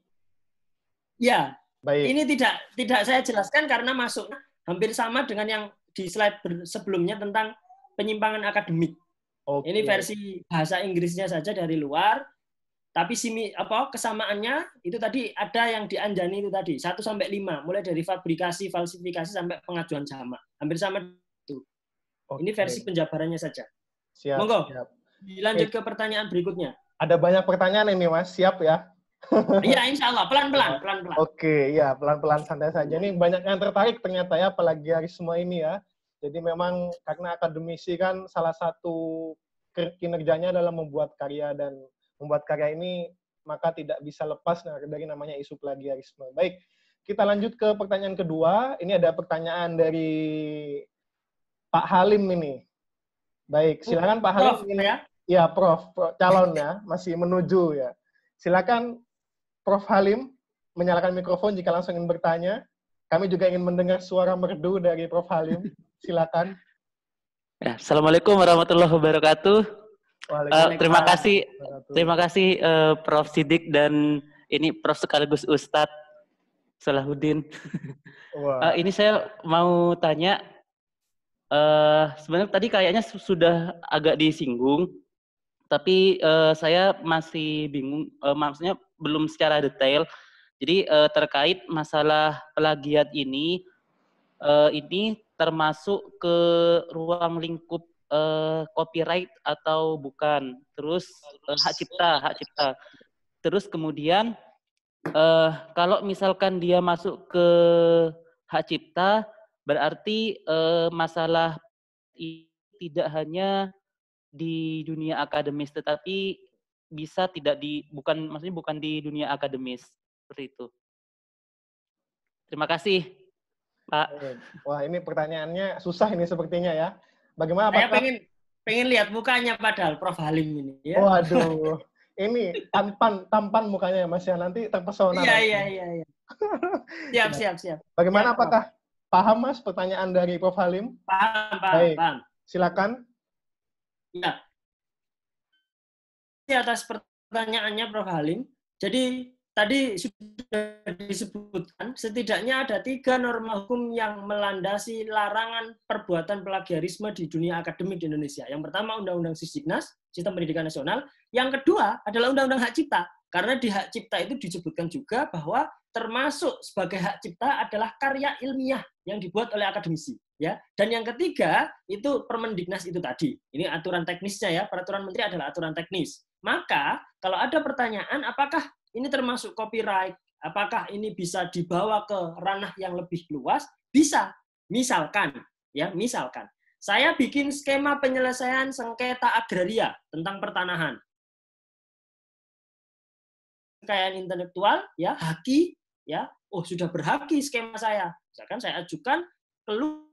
ya. Baik. Ini tidak saya jelaskan karena masuknya hampir sama dengan yang di slide sebelumnya tentang penyimpangan akademik. Okay. Ini versi bahasa Inggrisnya saja dari luar, tapi kesamaannya itu tadi ada yang dianjani itu tadi 1 sampai 5, mulai dari fabrikasi, falsifikasi sampai pengajuan sama. Hampir sama itu. Okay. Ini versi penjabarannya saja. Siap. Monggo. Siap. Dilanjut ke pertanyaan berikutnya. Ada banyak pertanyaan ini, Mas. Siap ya? Iya, insya Allah. Pelan-pelan. Oke, ya. Pelan-pelan, santai saja. Ini banyak yang tertarik ternyata ya, plagiarisme ini ya. Jadi memang karena akademisi kan salah satu kinerjanya adalah membuat karya, dan membuat karya ini maka tidak bisa lepas dari namanya isu plagiarisme. Baik, kita lanjut ke pertanyaan kedua. Ini ada pertanyaan dari Pak Halim ini. Baik, silakan Pak Halim. Prof, ya? Ya, Prof, calon ya, masih menuju ya. Silakan Prof Halim menyalakan mikrofon jika langsung ingin bertanya. Kami juga ingin mendengar suara merdu dari Prof Halim. Silakan. Ya, Assalamualaikum warahmatullahi wabarakatuh. Terima kasih Prof Sidik dan ini Prof sekaligus Ustadz Salahuddin. Ini saya mau tanya, sebenarnya tadi kayaknya sudah agak disinggung, tapi saya masih bingung, maksudnya belum secara detail. Jadi terkait masalah plagiat ini termasuk ke ruang lingkup copyright atau bukan? Terus hak cipta. Terus kemudian kalau misalkan dia masuk ke hak cipta, berarti masalah ini tidak hanya di dunia akademis, tetapi bisa bukan di dunia akademis, seperti itu. Terima kasih, Pak. Wah, ini pertanyaannya susah ini sepertinya ya. Bagaimana Saya pengen lihat mukanya padahal Prof Halim ini. Ya? Waduh, ini tampan mukanya Mas ya, nanti terpesona. Iya. Siap. Bagaimana, apakah paham Mas pertanyaan dari Prof Halim? Paham. Silakan. Ya. Atas pertanyaannya Prof Halim. Jadi tadi sudah disebutkan setidaknya ada 3 norma hukum yang melandasi larangan perbuatan plagiarisme di dunia akademik di Indonesia. Yang pertama Undang-Undang Sisdiknas sistem pendidikan nasional. Yang kedua adalah Undang-Undang Hak Cipta. Karena di Hak Cipta itu disebutkan juga bahwa termasuk sebagai hak cipta adalah karya ilmiah yang dibuat oleh akademisi. Ya. Dan yang ketiga itu Permendiknas itu tadi. Ini aturan teknisnya ya. Peraturan Menteri adalah aturan teknis. Maka kalau ada pertanyaan apakah ini termasuk copyright, apakah ini bisa dibawa ke ranah yang lebih luas? Bisa. Misalkan, ya, misalkan saya bikin skema penyelesaian sengketa agraria tentang pertanahan. Kekayaan intelektual, ya, haki, ya, oh sudah berhaki skema saya. Misalkan saya ajukan kemudian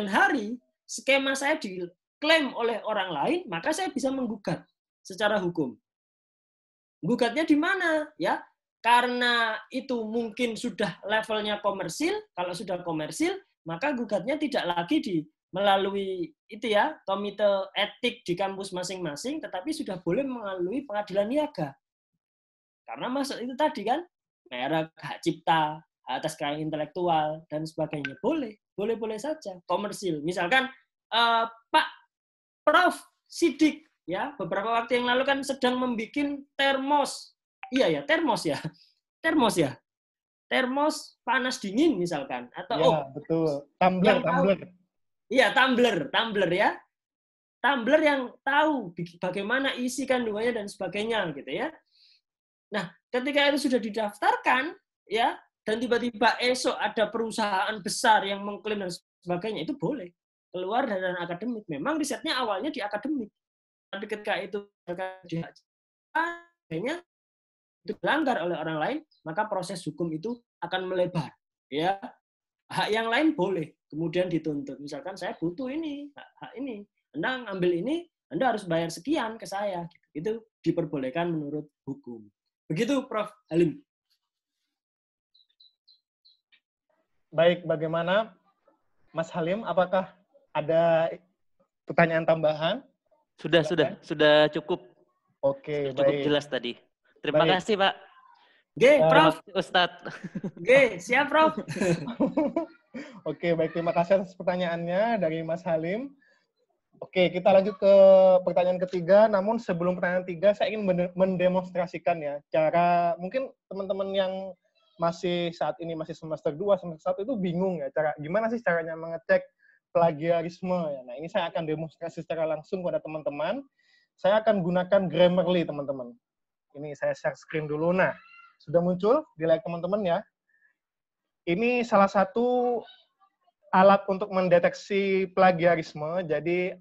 hari skema saya diklaim oleh orang lain, maka saya bisa menggugat secara hukum. Gugatnya di mana? Ya, karena itu mungkin sudah levelnya komersil. Kalau sudah komersil, maka gugatnya tidak lagi melalui itu ya komite etik di kampus masing-masing, tetapi sudah boleh melalui pengadilan niaga. Karena masuk itu tadi kan, merek, hak cipta, atas kekayaan intelektual dan sebagainya boleh saja komersil. Misalkan Pak Prof Sidik ya beberapa waktu yang lalu kan sedang membuat termos, termos panas dingin misalkan atau ya, betul tumbler. Iya, tumbler ya. Tumbler yang tahu bagaimana isi kandungannya dan sebagainya gitu ya. Nah, ketika itu sudah didaftarkan ya dan tiba-tiba esok ada perusahaan besar yang mengklaim dan sebagainya, itu boleh keluar dari ranah akademik. Memang risetnya awalnya di akademik. Tapi ketika itu itu dilanggar oleh orang lain, maka proses hukum itu akan melebar ya. Hak yang lain boleh kemudian dituntut. Misalkan saya butuh ini, hak ini. Anda ambil ini, Anda harus bayar sekian ke saya. Itu diperbolehkan menurut hukum. Begitu Prof. Halim. Baik, bagaimana Mas Halim? Apakah ada pertanyaan tambahan? Sudah cukup. Oke, cukup baik. Jelas tadi. Terima kasih, Pak. Prof. Ustadz. Siap, Prof. Oke, baik. Terima kasih atas pertanyaannya dari Mas Halim. Oke, kita lanjut ke pertanyaan ketiga. Namun sebelum pertanyaan ketiga, saya ingin mendemonstrasikan ya, cara mungkin teman-teman yang saat ini masih semester 2, semester 1 itu bingung ya, gimana sih caranya mengecek plagiarisme ya. Nah, ini saya akan demonstrasi secara langsung pada teman-teman. Saya akan gunakan Grammarly, teman-teman. Ini saya share screen dulu. Nah, sudah muncul di layar teman-teman ya. Ini salah satu alat untuk mendeteksi plagiarisme. Jadi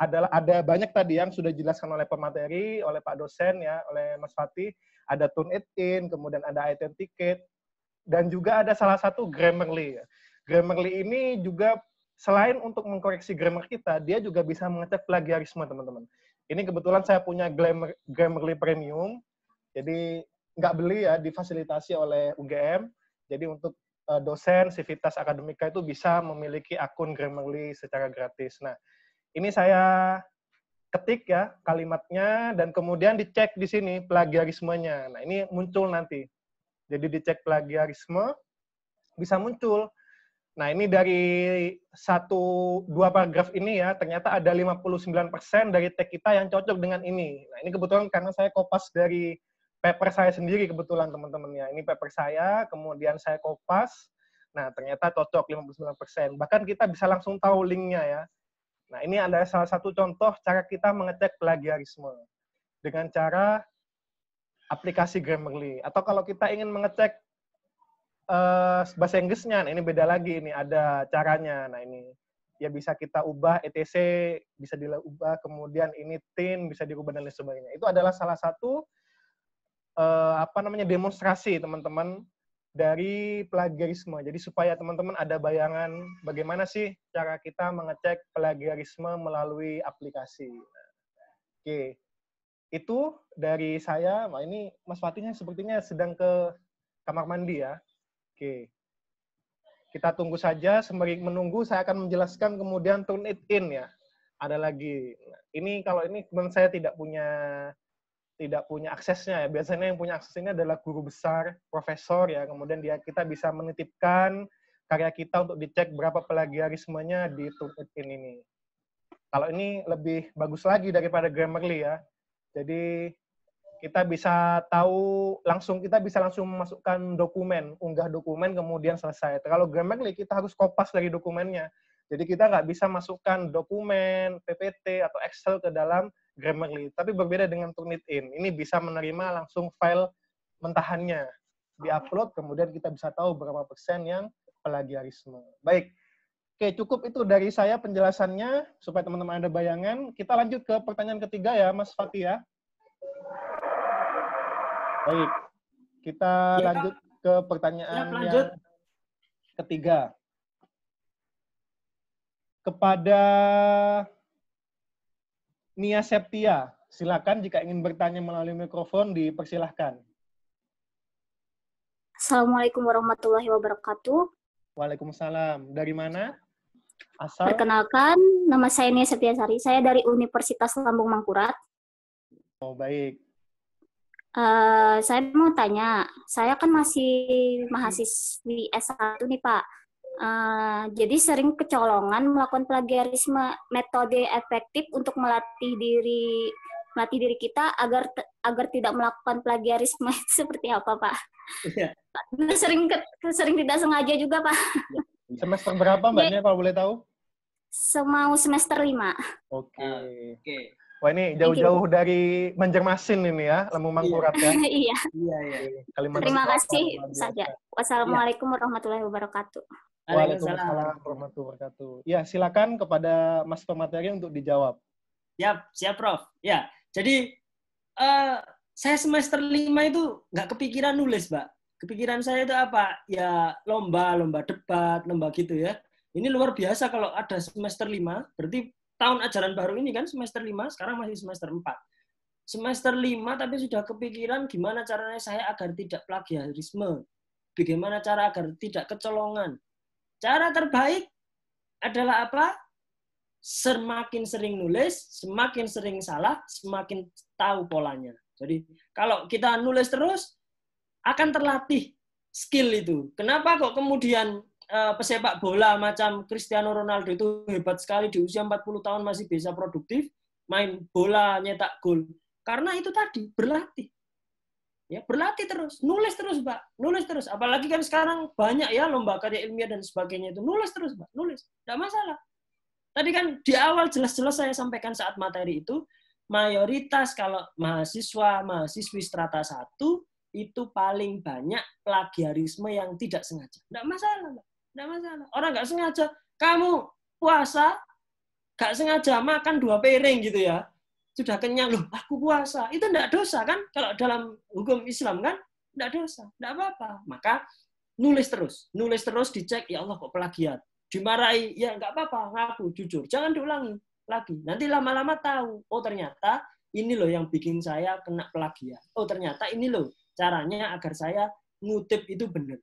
ada banyak tadi yang sudah dijelaskan oleh pemateri, oleh Pak dosen ya, oleh Mas Fatih. Ada Turnitin, kemudian ada Authenticate, dan juga ada salah satu Grammarly. Grammarly ini juga selain untuk mengkoreksi grammar kita, dia juga bisa mengecek plagiarisme, teman-teman. Ini kebetulan saya punya Grammarly Premium, jadi nggak beli ya, difasilitasi oleh UGM. Jadi untuk dosen, Civitas Akademika itu bisa memiliki akun Grammarly secara gratis. Nah, ini saya ketik ya kalimatnya, dan kemudian dicek di sini plagiarismenya. Nah, ini muncul nanti. Jadi dicek plagiarisme, bisa muncul. Nah, ini dari 2 paragraf ini ya, ternyata ada 59% dari tag kita yang cocok dengan ini. Nah, ini kebetulan karena saya kopas dari paper saya sendiri kebetulan, teman-teman ya. Ini paper saya, kemudian saya kopas. Nah, ternyata cocok 59%. Bahkan kita bisa langsung tahu linknya ya. Nah, ini adalah salah satu contoh cara kita mengecek plagiarisme. Dengan cara aplikasi Grammarly. Atau kalau kita ingin mengecek bahasa Inggrisnya, nah ini beda lagi, ini ada caranya. Nah ini ya bisa kita ubah etc, bisa diubah, kemudian ini tin bisa dirubah dan lain sebagainya. Itu adalah salah satu demonstrasi teman-teman dari plagiarisme. Jadi supaya teman-teman ada bayangan bagaimana sih cara kita mengecek plagiarisme melalui aplikasi. Nah, oke. Itu dari saya. Nah, ini Mas Fatihnya sepertinya sedang ke kamar mandi ya. Oke. Kita tunggu saja, sembari menunggu saya akan menjelaskan kemudian Turnitin ya. Ada lagi. Nah, ini kalau ini teman saya tidak punya aksesnya ya. Biasanya yang punya akses ini adalah guru besar, profesor ya. Kemudian kita bisa menitipkan karya kita untuk dicek berapa plagiarismenya di Turnitin ini. Kalau ini lebih bagus lagi daripada Grammarly ya. Jadi kita bisa langsung memasukkan dokumen, unggah dokumen kemudian selesai. Kalau Grammarly kita harus kopas dari dokumennya. Jadi kita nggak bisa masukkan dokumen, PPT atau Excel ke dalam Grammarly. Tapi berbeda dengan Turnitin. Ini bisa menerima langsung file mentahannya, diupload, kemudian kita bisa tahu berapa persen yang plagiarisme. Baik. Oke, cukup itu dari saya penjelasannya, supaya teman-teman ada bayangan. Kita lanjut ke pertanyaan ketiga ya, Mas Fatih ya. Baik, kita lanjut ke pertanyaan yang ketiga. Kepada Nia Septia, silakan jika ingin bertanya melalui mikrofon, dipersilahkan. Assalamualaikum warahmatullahi wabarakatuh. Waalaikumsalam. Dari mana? Asal? Perkenalkan, nama saya Nia Septiasari. Saya dari Universitas Lambung Mangkurat. Oh, baik. Saya mau tanya, saya kan masih mahasiswi S1 nih, Pak. Jadi sering kecolongan melakukan plagiarisme. Metode efektif untuk melatih diri kita agar tidak melakukan plagiarisme itu seperti apa, Pak? Iya. Sering tidak sengaja juga, Pak. Semester berapa, Mbaknya, kalau boleh tahu? Mau semester 5. Oke. Oke. Wah, ini jauh-jauh dari Banjarmasin ini ya, Lambung Mangkurat ya. Iya. Iya. Kalimantan Terima Selatan, kasih luar biasa. saja. Wassalamualaikum warahmatullahi wabarakatuh. Waalaikumsalam warahmatullahi wabarakatuh. Ya, silakan kepada Mas pemateri untuk dijawab. Siap, Prof. Ya, jadi saya semester 5 itu nggak kepikiran nulis, Mbak. Kepikiran saya itu apa? Ya, lomba debat, lomba gitu ya. Ini luar biasa kalau ada semester 5, berarti tahun ajaran baru ini kan semester 5, sekarang masih semester 4. Semester 5 tapi sudah kepikiran gimana caranya saya agar tidak plagiarisme. Bagaimana cara agar tidak kecolongan. Cara terbaik adalah apa? Semakin sering nulis, semakin sering salah, semakin tahu polanya. Jadi kalau kita nulis terus, akan terlatih skill itu. Kenapa kok kemudian pesepak bola macam Cristiano Ronaldo itu hebat sekali di usia 40 tahun masih bisa produktif, main bola, nyetak gol. Karena itu tadi, berlatih. Ya, berlatih terus, nulis terus, Mbak. Nulis terus. Apalagi kan sekarang banyak ya lomba karya ilmiah dan sebagainya itu. Nulis terus, Mbak. Nulis. Tidak masalah. Tadi kan di awal jelas-jelas saya sampaikan saat materi itu, mayoritas kalau mahasiswi strata 1 itu paling banyak plagiarisme yang tidak sengaja. Tidak masalah, Mbak. Tidak masalah. Orang nggak sengaja. Kamu puasa, nggak sengaja makan 2 piring gitu ya. Sudah kenyang, loh aku puasa. Itu tidak dosa kan? Kalau dalam hukum Islam kan? Tidak dosa. Tidak apa-apa. Maka nulis terus dicek, ya Allah kok plagiat. Dimarahi, ya nggak apa-apa, ngaku, jujur. Jangan diulangi lagi. Nanti lama-lama tahu, oh ternyata ini loh yang bikin saya kena plagiat. Oh ternyata ini loh caranya agar saya ngutip itu benar.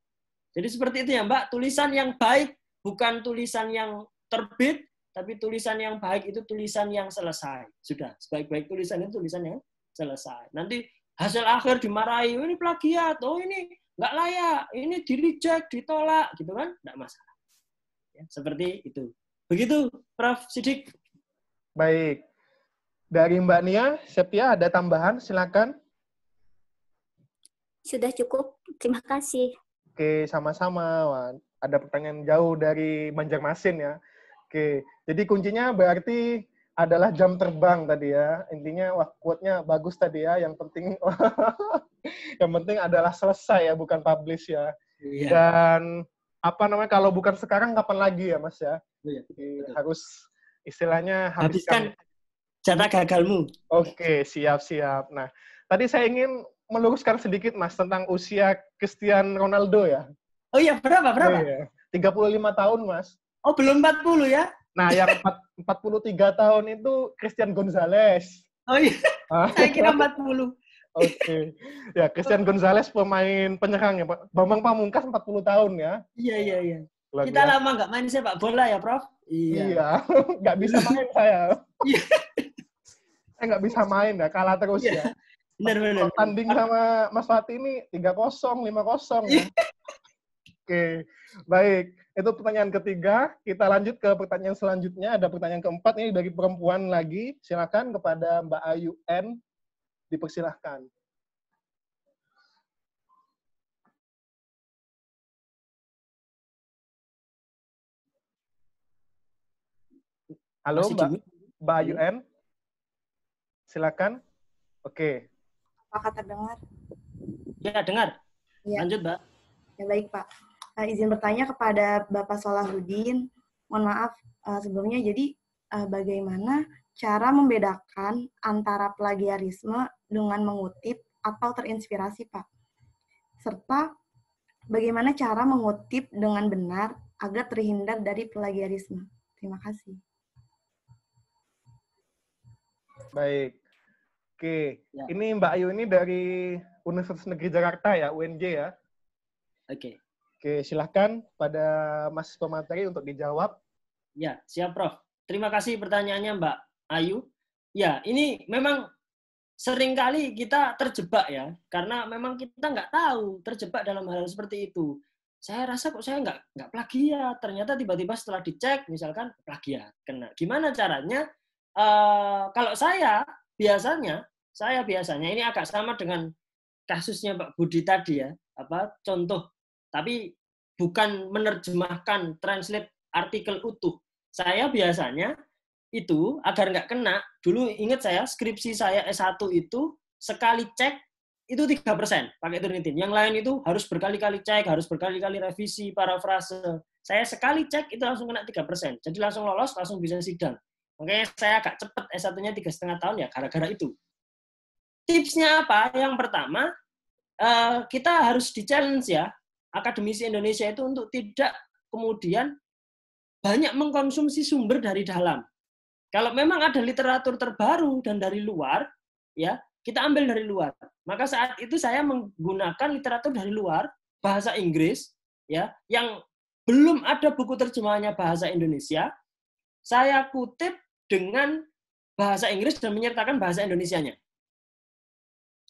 Jadi seperti itu ya Mbak, tulisan yang baik bukan tulisan yang terbit, tapi tulisan yang baik itu tulisan yang selesai. Sudah, sebaik-baik tulisan itu tulisan yang selesai. Nanti hasil akhir dimarahi, oh, ini plagiat, oh ini nggak layak, ini di-reject, ditolak, gitu kan? Nggak masalah. Ya, seperti itu. Begitu, Prof. Siddiq. Baik. Dari Mbak Nia Septia ada tambahan, silakan. Sudah cukup, terima kasih. Oke, sama-sama. Wah, ada pertanyaan jauh dari Banjarmasin ya. Oke, jadi kuncinya berarti adalah jam terbang tadi ya. Intinya, wah, quote-nya bagus tadi ya. Yang penting adalah selesai ya, bukan publish ya. Iya. Dan kalau bukan sekarang kapan lagi ya, Mas ya? Iya. Harus istilahnya habiskan jatah gagalmu. Oke, siap-siap. Nah, tadi saya ingin meluruskan sedikit, Mas, tentang usia Cristiano Ronaldo ya. Oh iya, berapa? Iya, 35 tahun, Mas. Oh, belum 40 ya? Nah, yang 43 tahun itu Christian Gonzalez. Oh iya, saya kira 40. Oke. Ya, Christian Gonzalez pemain penyerang ya, Pak. Bambang Pamungkas 40 tahun ya. Iya. Kita lama nggak main sepak bola ya, Prof? Iya. Nggak bisa main saya. Iya. Saya nggak bisa main ya, kalah terus ya. Benar. Tanding sama Mas Fatih ini 3-0, 5-0 ya. Oke, baik. Itu pertanyaan ketiga. Kita lanjut ke pertanyaan selanjutnya. Ada pertanyaan keempat ini dari perempuan lagi. Silakan kepada Mbak Ayu N. Dipersilahkan. Halo Mbak Ayu N. Silakan. Oke. Apakah terdengar? Ya, dengar. Ya. Lanjut, Mbak. Ya, baik, Pak. Izin bertanya kepada Bapak Solahuddin. Mohon maaf sebelumnya, jadi bagaimana cara membedakan antara plagiarisme dengan mengutip atau terinspirasi, Pak? Serta bagaimana cara mengutip dengan benar agar terhindar dari plagiarisme? Terima kasih. Baik. Oke, ya. Ini Mbak Ayu ini dari Universitas Negeri Jakarta ya, UNJ ya? Oke. Oke, silahkan pada Mas pemateri untuk dijawab. Ya, siap Prof. Terima kasih pertanyaannya Mbak Ayu. Ya, ini memang seringkali kita terjebak ya, karena memang kita nggak tahu terjebak dalam hal seperti itu. Saya rasa kok saya nggak plagiat, ternyata tiba-tiba setelah dicek, misalkan plagiat. Kena. Gimana caranya? Kalau saya biasanya ini agak sama dengan kasusnya Pak Budi tadi ya, contoh, tapi bukan menerjemahkan translate artikel utuh. Saya biasanya itu agar nggak kena, dulu ingat saya skripsi saya S1 itu sekali cek itu 3% pakai Turnitin. Yang lain itu harus berkali-kali cek, harus berkali-kali revisi, parafrase. Saya sekali cek itu langsung kena 3%. Jadi langsung lolos, langsung bisa sidang. Makanya saya agak cepat S1-nya 3,5 tahun ya gara-gara itu. Tipsnya apa? Yang pertama, kita harus di-challenge ya, akademisi Indonesia itu untuk tidak kemudian banyak mengkonsumsi sumber dari dalam. Kalau memang ada literatur terbaru dan dari luar, ya kita ambil dari luar. Maka saat itu saya menggunakan literatur dari luar, bahasa Inggris, ya yang belum ada buku terjemahannya bahasa Indonesia, saya kutip dengan bahasa Inggris dan menyertakan bahasa Indonesianya.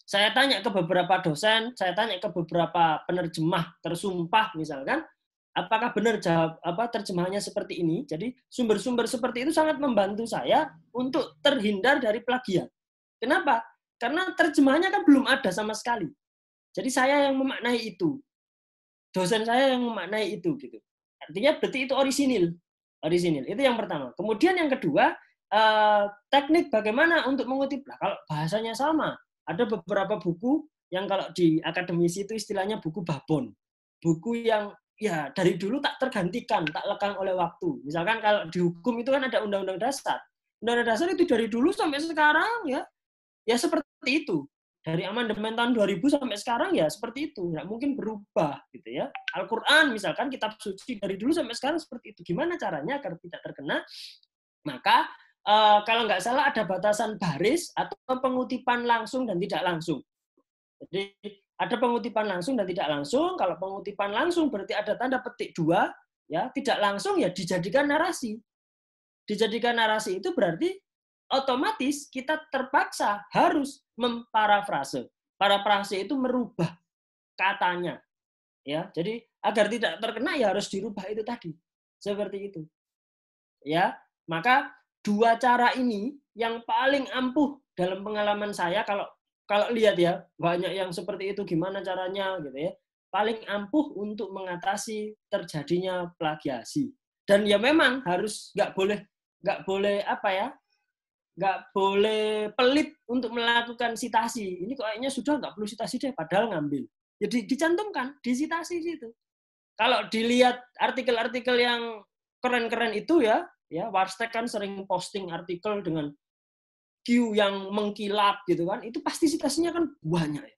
Saya tanya ke beberapa dosen, saya tanya ke beberapa penerjemah tersumpah misalkan, apakah benar terjemahannya seperti ini? Jadi sumber-sumber seperti itu sangat membantu saya untuk terhindar dari plagiat. Kenapa? Karena terjemahannya kan belum ada sama sekali. Jadi saya yang memaknai itu. Dosen saya yang memaknai itu gitu. Artinya berarti itu orisinil. Itu yang pertama. Kemudian yang kedua, teknik bagaimana untuk mengutip. Nah, kalau bahasanya sama, ada beberapa buku yang kalau di akademisi itu istilahnya buku babon. Buku yang ya dari dulu tak tergantikan, tak lekang oleh waktu. Misalkan kalau di hukum itu kan ada undang-undang dasar. Undang-undang dasar itu dari dulu sampai sekarang ya seperti itu. Dari amandemen tahun 2000 sampai sekarang ya seperti itu. Nggak mungkin berubah gitu ya. Al-Quran misalkan kitab suci dari dulu sampai sekarang seperti itu. Gimana caranya agar tidak terkena? Maka kalau nggak salah ada batasan baris atau pengutipan langsung dan tidak langsung. Jadi ada pengutipan langsung dan tidak langsung. Kalau pengutipan langsung berarti ada tanda petik 2, ya. Tidak langsung ya dijadikan narasi. Dijadikan narasi itu berarti otomatis kita terpaksa harus memparafrase. Parafrase itu merubah katanya. Ya, jadi agar tidak terkena ya harus dirubah itu tadi. Seperti itu. Ya, maka dua cara ini yang paling ampuh dalam pengalaman saya kalau lihat ya, banyak yang seperti itu gimana caranya gitu ya. Paling ampuh untuk mengatasi terjadinya plagiasi. Dan ya memang harus nggak boleh nggak boleh pelit untuk melakukan sitasi. Ini kayaknya sudah nggak perlu sitasi deh, padahal ngambil. Jadi dicantumkan, disitasi situ. Kalau dilihat artikel-artikel yang keren-keren itu ya Warstek kan sering posting artikel dengan Q yang mengkilap gitu kan, itu pasti citasinya kan banyak ya.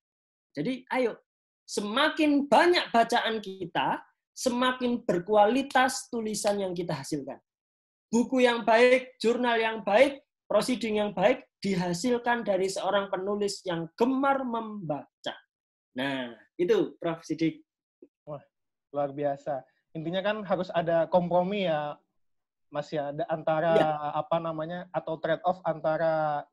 Jadi ayo, semakin banyak bacaan kita, semakin berkualitas tulisan yang kita hasilkan. Buku yang baik, jurnal yang baik, proceeding yang baik dihasilkan dari seorang penulis yang gemar membaca. Nah, itu Prof. Sidik. Wah, luar biasa. Intinya kan harus ada kompromi ya, Mas ya, antara atau trade off antara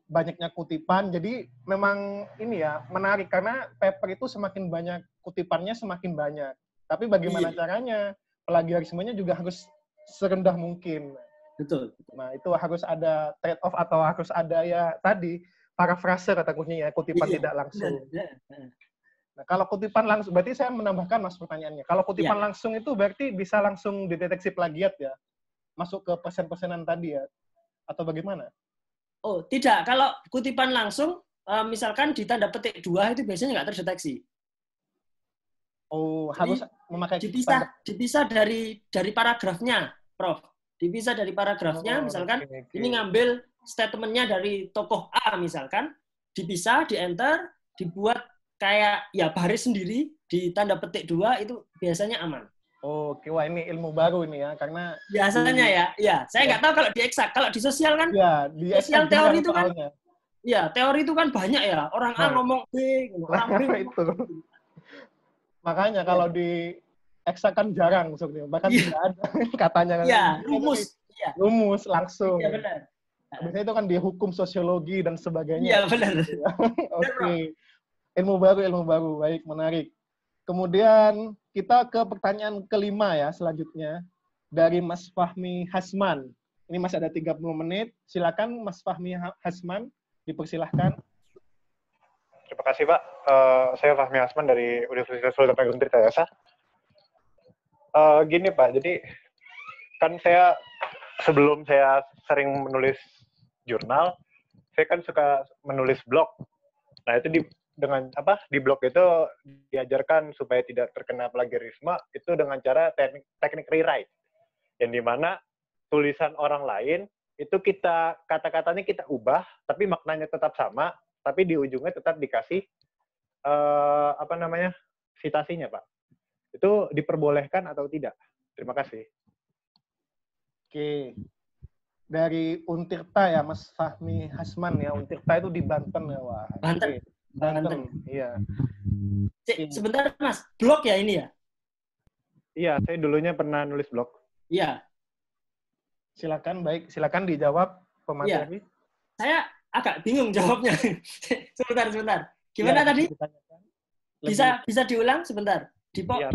banyaknya kutipan. Jadi memang ini ya menarik karena paper itu semakin banyak kutipannya semakin banyak. Tapi bagaimana caranya? Plagiarismenya juga harus serendah mungkin. Betul. Nah, itu harus ada trade off atau harus ada ya tadi parafrase kata kuncinya, kutipan tidak langsung. Nah, kalau kutipan langsung, berarti saya menambahkan mas pertanyaannya. Kalau kutipan langsung itu berarti bisa langsung dideteksi plagiat ya? Masuk ke persen-persenan tadi ya? Atau bagaimana? Oh, tidak. Kalau kutipan langsung, misalkan di tanda petik 2 itu biasanya nggak terdeteksi. Oh, jadi, harus memakai dipisah dari paragrafnya, Prof. Dipisah dari paragrafnya, misalkan ini ngambil statementnya dari tokoh A misalkan, dipisah, di-enter, dibuat kayak ya baris sendiri di tanda petik 2 itu biasanya aman. Oke, wah ini ilmu baru ini ya, karena biasanya saya nggak tahu kalau di eksak, kalau di sosial kan, di sosial teori itu kan, teori itu kan banyak ya, orang A ngomong B, orang B itu. Makanya kalau di eksak kan jarang maksudnya, bahkan tidak ada katanya. Rumus langsung. Iya benar. Biasanya itu kan di hukum sosiologi dan sebagainya. Iya benar. Oke. Ilmu baru, baik, menarik. Kemudian kita ke pertanyaan kelima ya, selanjutnya. Dari Mas Fahmi Hasman. Ini masih ada 30 menit. Silakan Mas Fahmi Hasman, dipersilahkan. Terima kasih Pak. Saya Fahmi Hasman dari Universitas Sultan Agung Tirtayasa. Gini Pak, jadi kan saya sebelum saya sering menulis jurnal, saya kan suka menulis blog. Nah itu di blog itu diajarkan supaya tidak terkena plagiarisme itu dengan cara teknik rewrite, yang dimana tulisan orang lain itu kita kata-katanya kita ubah, tapi maknanya tetap sama, tapi di ujungnya tetap dikasih citasinya Pak. Itu diperbolehkan atau tidak? Terima kasih. Oke. Dari Untirta ya, Mas Fahmi Hasman ya. Untirta itu di Banten ya, wah. Banten. Iya. Sebentar Mas, blog ya ini ya? Iya, saya dulunya pernah nulis blog. Iya. Silakan dijawab pemateri. Iya. Saya agak bingung jawabnya. Sebentar. Gimana tadi? Bisa diulang sebentar. Ya,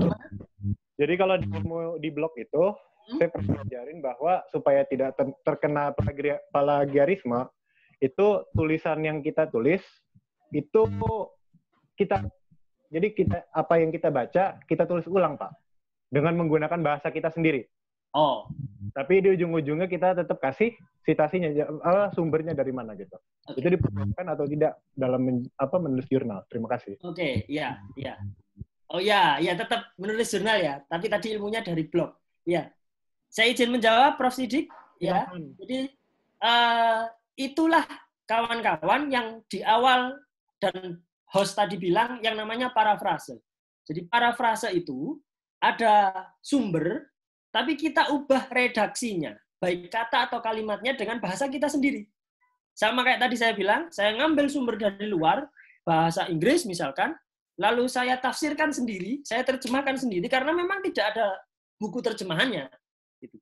jadi kalau di blog itu, saya pernah ajarin bahwa supaya tidak terkena plagiarisme, itu tulisan yang kita tulis, itu apa yang kita baca, kita tulis ulang, Pak. Dengan menggunakan bahasa kita sendiri. Oh. Tapi di ujung-ujungnya kita tetap kasih citasinya, sumbernya dari mana gitu. Okay. Itu diperbolehkan atau tidak dalam menulis jurnal. Terima kasih. Oke, iya. Oh ya, tetap menulis jurnal ya. Tapi tadi ilmunya dari blog. Ya. Saya izin menjawab, Prof. Sidik. Ya. Jadi itulah kawan-kawan yang di awal dan host tadi bilang yang namanya parafrase. Jadi parafrase itu ada sumber, tapi kita ubah redaksinya, baik kata atau kalimatnya dengan bahasa kita sendiri. Sama kayak tadi saya bilang, saya ngambil sumber dari luar, bahasa Inggris misalkan, lalu saya tafsirkan sendiri, saya terjemahkan sendiri, karena memang tidak ada buku terjemahannya.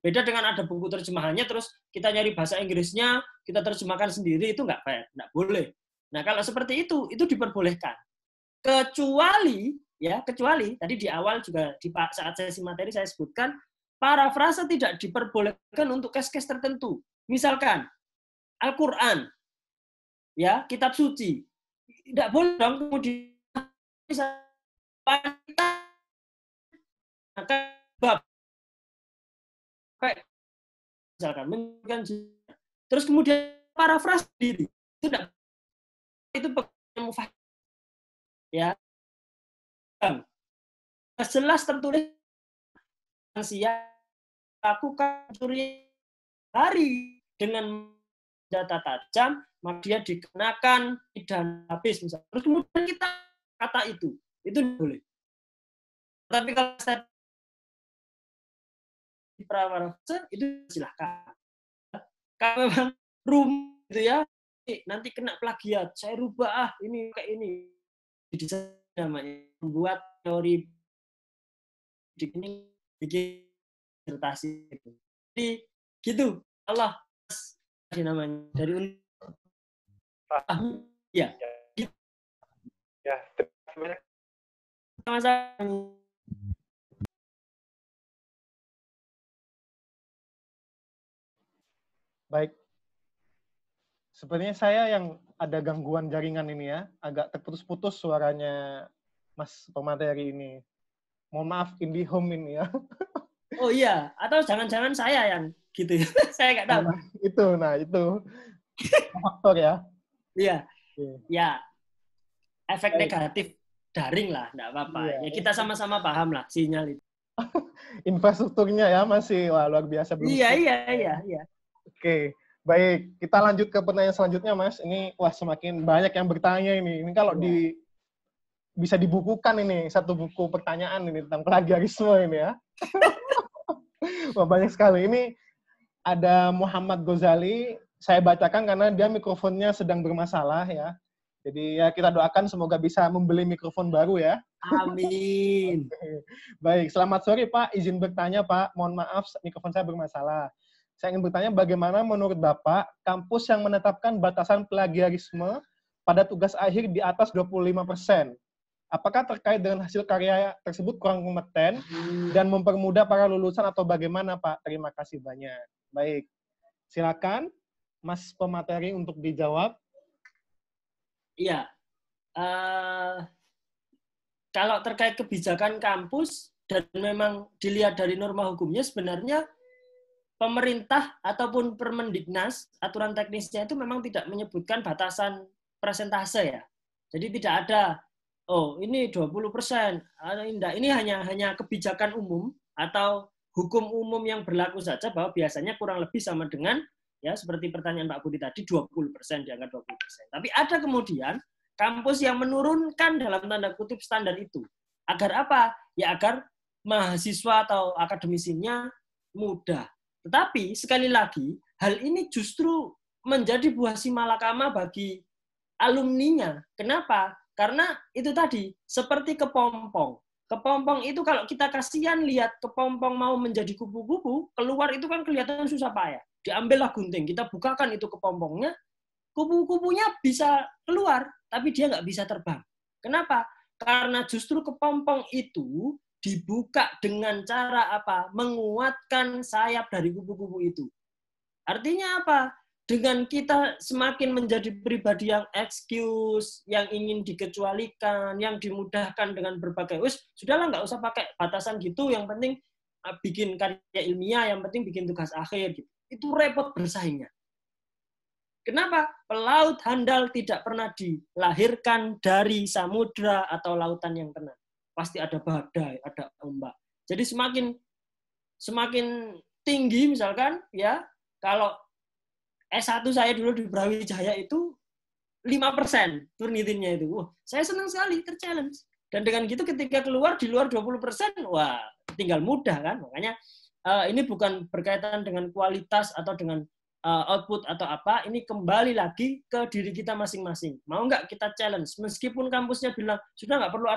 Beda dengan ada buku terjemahannya, terus kita nyari bahasa Inggrisnya, kita terjemahkan sendiri, itu nggak fair, nggak boleh. Nah, kalau seperti itu diperbolehkan. Kecuali tadi di awal juga di saat sesi materi saya sebutkan, parafrase tidak diperbolehkan untuk case-case tertentu. Misalkan, Al-Quran, ya, kitab suci. Tidak boleh dong kemudian bab misalkan terus kemudian parafrase diri itu ya jelas tertulis siap lakukan curi hari dengan data tajam, maka dia dikenakan pidana habis misalnya. Terus kemudian kita kata itu boleh. Tapi kalau saya parafrase itu silahkan. Kalau memang rumit gitu ya, nanti kena plagiat. Saya rubah ini kayak ini. Jadi namanya membuat teori ini bikin disertasi itu. Jadi gitu. Allah namanya dari ya. Ya, terima kasih banyak. Sama-sama. Baik. Sepertinya saya yang ada gangguan jaringan ini ya, agak terputus-putus suaranya Mas pemateri ini. Mohon maaf, IndiHome ini ya. Oh iya, atau jangan-jangan saya yang gitu. Saya nggak tahu. Itu faktor ya. Iya. Oke. Ya, efek Baik. negatif daring lah, nggak apa-apa. Iya. Ya kita sama-sama paham lah sinyal itu. Infrastrukturnya ya masih luar biasa belum. Iya. Oke, baik. Kita lanjut ke pertanyaan selanjutnya, Mas. Ini semakin banyak yang bertanya ini. Ini kalau bisa dibukukan ini satu buku pertanyaan ini tentang plagiarisme ini ya. Wah, banyak sekali. Ini ada Muhammad Ghazali. Saya bacakan karena dia mikrofonnya sedang bermasalah ya. Jadi ya kita doakan semoga bisa membeli mikrofon baru ya. Amin. Baik, selamat sore Pak. Izin bertanya Pak. Mohon maaf mikrofon saya bermasalah. Saya ingin bertanya bagaimana menurut Bapak kampus yang menetapkan batasan plagiarisme pada tugas akhir di atas 25%? Apakah terkait dengan hasil karya tersebut kurang kompeten dan mempermudah para lulusan atau bagaimana Pak? Terima kasih banyak. Baik, silakan Mas pemateri untuk dijawab. Iya. Kalau terkait kebijakan kampus dan memang dilihat dari norma hukumnya, sebenarnya pemerintah ataupun Permendiknas, aturan teknisnya itu memang tidak menyebutkan batasan persentase ya. Jadi tidak ada, oh ini 20%, ini hanya kebijakan umum atau hukum umum yang berlaku saja bahwa biasanya kurang lebih sama dengan, ya seperti pertanyaan Pak Budi tadi, 20%, dianggap 20%. Tapi ada kemudian kampus yang menurunkan dalam tanda kutip standar itu. Agar apa? Ya agar mahasiswa atau akademisinya mudah. Tetapi sekali lagi, hal ini justru menjadi buah simalakama bagi alumninya. Kenapa? Karena itu tadi, seperti kepompong. Kepompong itu kalau kita kasihan lihat kepompong mau menjadi kupu-kupu, keluar itu kan kelihatan susah payah. Diambillah gunting, kita bukakan itu kepompongnya, kupu-kupunya bisa keluar, tapi dia nggak bisa terbang. Kenapa? Karena justru kepompong itu dibuka dengan cara apa? Menguatkan sayap dari kupu-kupu itu. Artinya apa? Dengan kita semakin menjadi pribadi yang excuse, yang ingin dikecualikan, yang dimudahkan dengan berbagai, sudahlah nggak usah pakai batasan gitu, yang penting bikin karya ilmiah, yang penting bikin tugas akhir. Gitu. Itu repot bersaingnya. Kenapa? Pelaut handal tidak pernah dilahirkan dari samudra atau lautan yang tenang. Pasti ada badai, ada ombak. Jadi semakin tinggi misalkan, ya kalau S1 saya dulu di Brawijaya itu 5% turnitinnya itu. Wah, saya senang sekali, terchallenge. Dan dengan gitu ketika keluar di luar 20%, wah tinggal mudah kan. Makanya ini bukan berkaitan dengan kualitas atau dengan output atau apa, ini kembali lagi ke diri kita masing-masing. Mau nggak kita challenge? Meskipun kampusnya bilang, sudah nggak perlu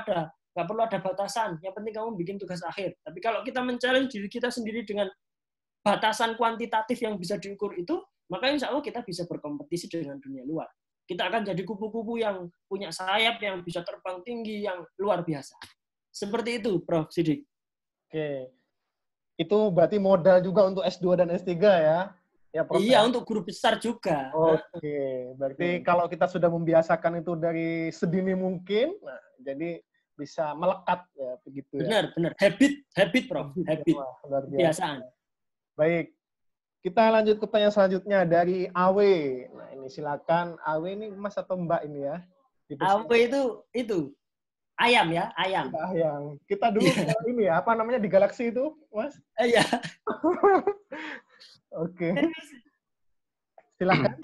ada batasan, yang penting kamu bikin tugas akhir. Tapi kalau kita men-challenge diri kita sendiri dengan batasan kuantitatif yang bisa diukur itu, maka insya Allah kita bisa berkompetisi dengan dunia luar. Kita akan jadi kupu-kupu yang punya sayap, yang bisa terbang tinggi, yang luar biasa. Seperti itu, Prof. Sidik. Oke. Itu berarti modal juga untuk S2 dan S3 ya? Ya, Prof. Iya, untuk guru besar juga. Oke, berarti kalau kita sudah membiasakan itu dari sedini mungkin, nah, jadi bisa melekat ya begitu ya. Benar. Habit, Prof. Habit. Wah, luar biasa. Kebiasaan. Baik. Kita lanjut ke pertanyaan selanjutnya dari Awe. Nah, ini silakan Awe ini Mas atau Mbak ini ya? Awe itu ayam ya, ayam. Ayam. Kita dulu ini ya, apa namanya di galaksi itu, Mas? Iya. Oke. Silakan.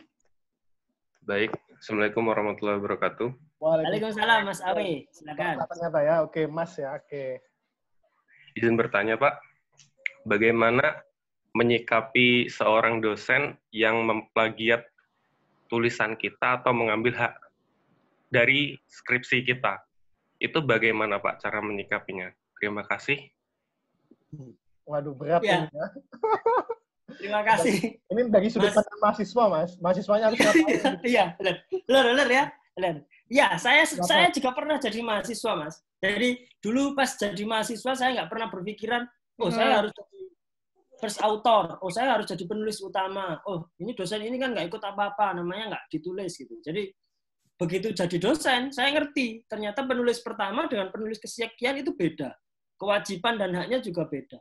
Baik. Assalamualaikum warahmatullahi wabarakatuh. Waalaikumsalam, Mas Awe. Silakan. Ternyata ya. Oke, Mas ya. Oke. Izin bertanya, Pak. Bagaimana menyikapi seorang dosen yang memplagiat tulisan kita atau mengambil hak dari skripsi kita? Itu bagaimana, Pak, cara menyikapinya? Terima kasih. Waduh, berat ya. Ini ya. Terima kasih. Ini dari sudut pandang mahasiswa, Mas. Mahasiswanya harus ngapain? Iya, benar ya. Benar. Ya, saya juga pernah jadi mahasiswa, Mas. Jadi dulu pas jadi mahasiswa saya nggak pernah berpikiran, saya harus jadi first author. Oh, saya harus jadi penulis utama. Oh, ini dosen ini kan nggak ikut apa-apa, namanya nggak ditulis gitu. Jadi begitu jadi dosen, saya ngerti ternyata penulis pertama dengan penulis kesekian itu beda. Kewajiban dan haknya juga beda.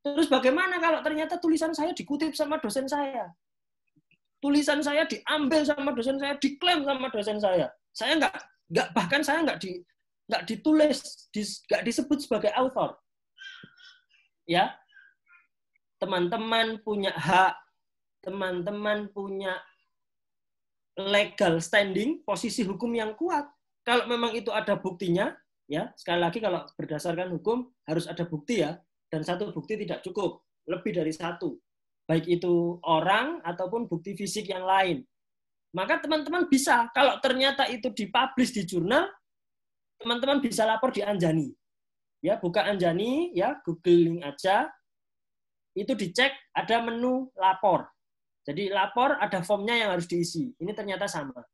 Terus bagaimana kalau ternyata tulisan saya dikutip sama dosen saya? Tulisan saya diambil sama dosen saya, diklaim sama dosen saya. Saya bahkan saya nggak ditulis, nggak disebut sebagai author. Ya, teman-teman punya hak, teman-teman punya legal standing, posisi hukum yang kuat. Kalau memang itu ada buktinya, ya sekali lagi kalau berdasarkan hukum harus ada bukti ya, dan satu bukti tidak cukup, lebih dari satu. Baik itu orang ataupun bukti fisik yang lain. Maka teman-teman bisa, kalau ternyata itu dipublish di jurnal, teman-teman bisa lapor di Anjani. Ya, buka Anjani, ya, googling aja, itu dicek, ada menu lapor. Jadi lapor, ada formnya yang harus diisi. Ini ternyata sama.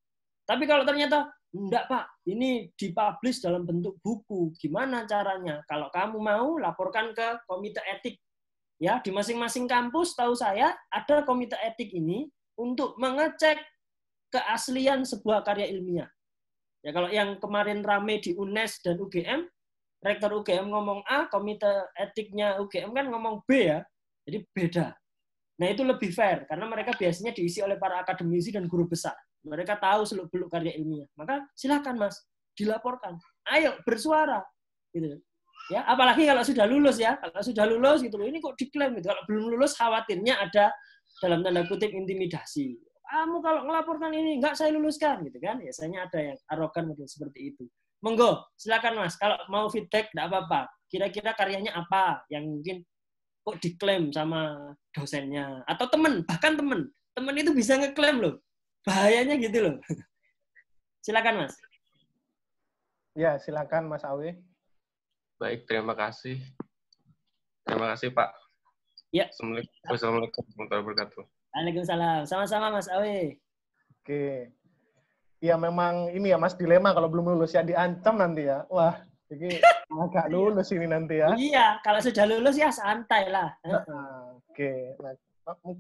Tapi kalau ternyata, enggak Pak, ini dipublish dalam bentuk buku, gimana caranya? Kalau kamu mau, laporkan ke komite etik. Ya, di masing-masing kampus tahu saya ada komite etik ini untuk mengecek keaslian sebuah karya ilmiah. Ya, kalau yang kemarin rame di UNES dan UGM, rektor UGM ngomong A, komite etiknya UGM kan ngomong B ya. Jadi beda. Nah, itu lebih fair karena mereka biasanya diisi oleh para akademisi dan guru besar. Mereka tahu seluk-beluk karya ilmiah. Maka silakan Mas, dilaporkan. Ayo bersuara gitu. Ya, apalagi kalau sudah lulus ya. Kalau sudah lulus gitu loh, ini kok diklaim gitu. Kalau belum lulus khawatirnya ada dalam tanda kutip intimidasi. Kamu kalau melaporkan ini enggak saya luluskan gitu kan. Biasanya ada yang arogan gitu seperti itu. Monggo, silakan Mas. Kalau mau feedback enggak apa-apa. Kira-kira karyanya apa yang mungkin kok diklaim sama dosennya atau teman, bahkan teman itu bisa ngeklaim loh. Bahayanya gitu loh. Silakan Mas. Ya, silakan Mas Awe. Baik, terima kasih. Terima kasih, Pak. Ya. Wassalamualaikum warahmatullahi wabarakatuh. Waalaikumsalam. Sama-sama, Mas Awe. Oke. Ya, memang ini ya, Mas, dilema kalau belum lulus ya, diancam nanti ya. Wah, jadi agak lulus ini nanti ya. Iya, kalau sudah lulus ya santai lah. Oke. Nah,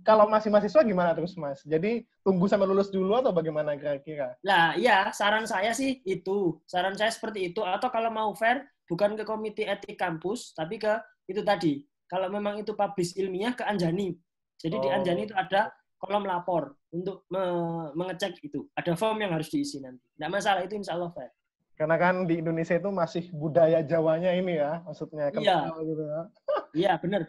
kalau masih mahasiswa gimana terus, Mas? Jadi, tunggu sampai lulus dulu atau bagaimana kira-kira? Lah, iya, saran saya sih itu. Saran saya seperti itu. Atau kalau mau fair, bukan ke komite etik kampus, tapi ke itu tadi. Kalau memang itu publish ilmiah, ke Anjani. Jadi di Anjani itu ada kolom lapor untuk mengecek itu. Ada form yang harus diisi nanti. Nggak masalah, itu insya Allah fair. Karena kan di Indonesia itu masih budaya Jawanya ini ya, maksudnya kental gitu ya. Iya, benar.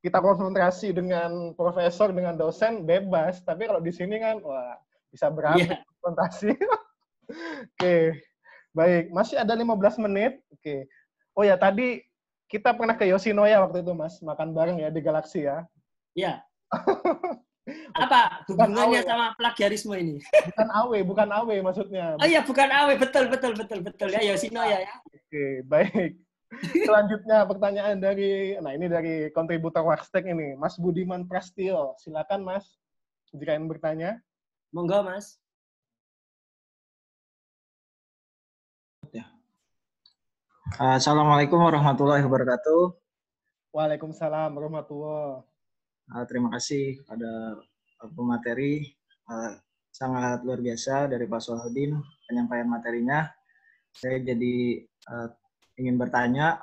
Kita konsentrasi dengan profesor, dengan dosen, bebas. Tapi kalau di sini kan, wah, bisa berantem konsentrasi. Oke. Baik, masih ada 15 menit. Oke. Oh ya, tadi kita pernah ke Yoshinoya waktu itu, Mas. Makan bareng ya di Galaxy ya. Iya. Apa hubungannya sama plagiarisme ini? Bukan AW maksudnya. Oh iya, bukan AW. Betul ya, Yoshinoya ya. Oke, baik. Selanjutnya pertanyaan dari kontributor Waxtek ini, Mas Budiman Prastio. Silakan, Mas. Jika ingin bertanya. Monggo, Mas. Assalamualaikum warahmatullahi wabarakatuh. Waalaikumsalam warahmatullahi. Terima kasih pada pemateri, sangat luar biasa dari Pak Salahuddin penyampaian materinya. Saya jadi ingin bertanya,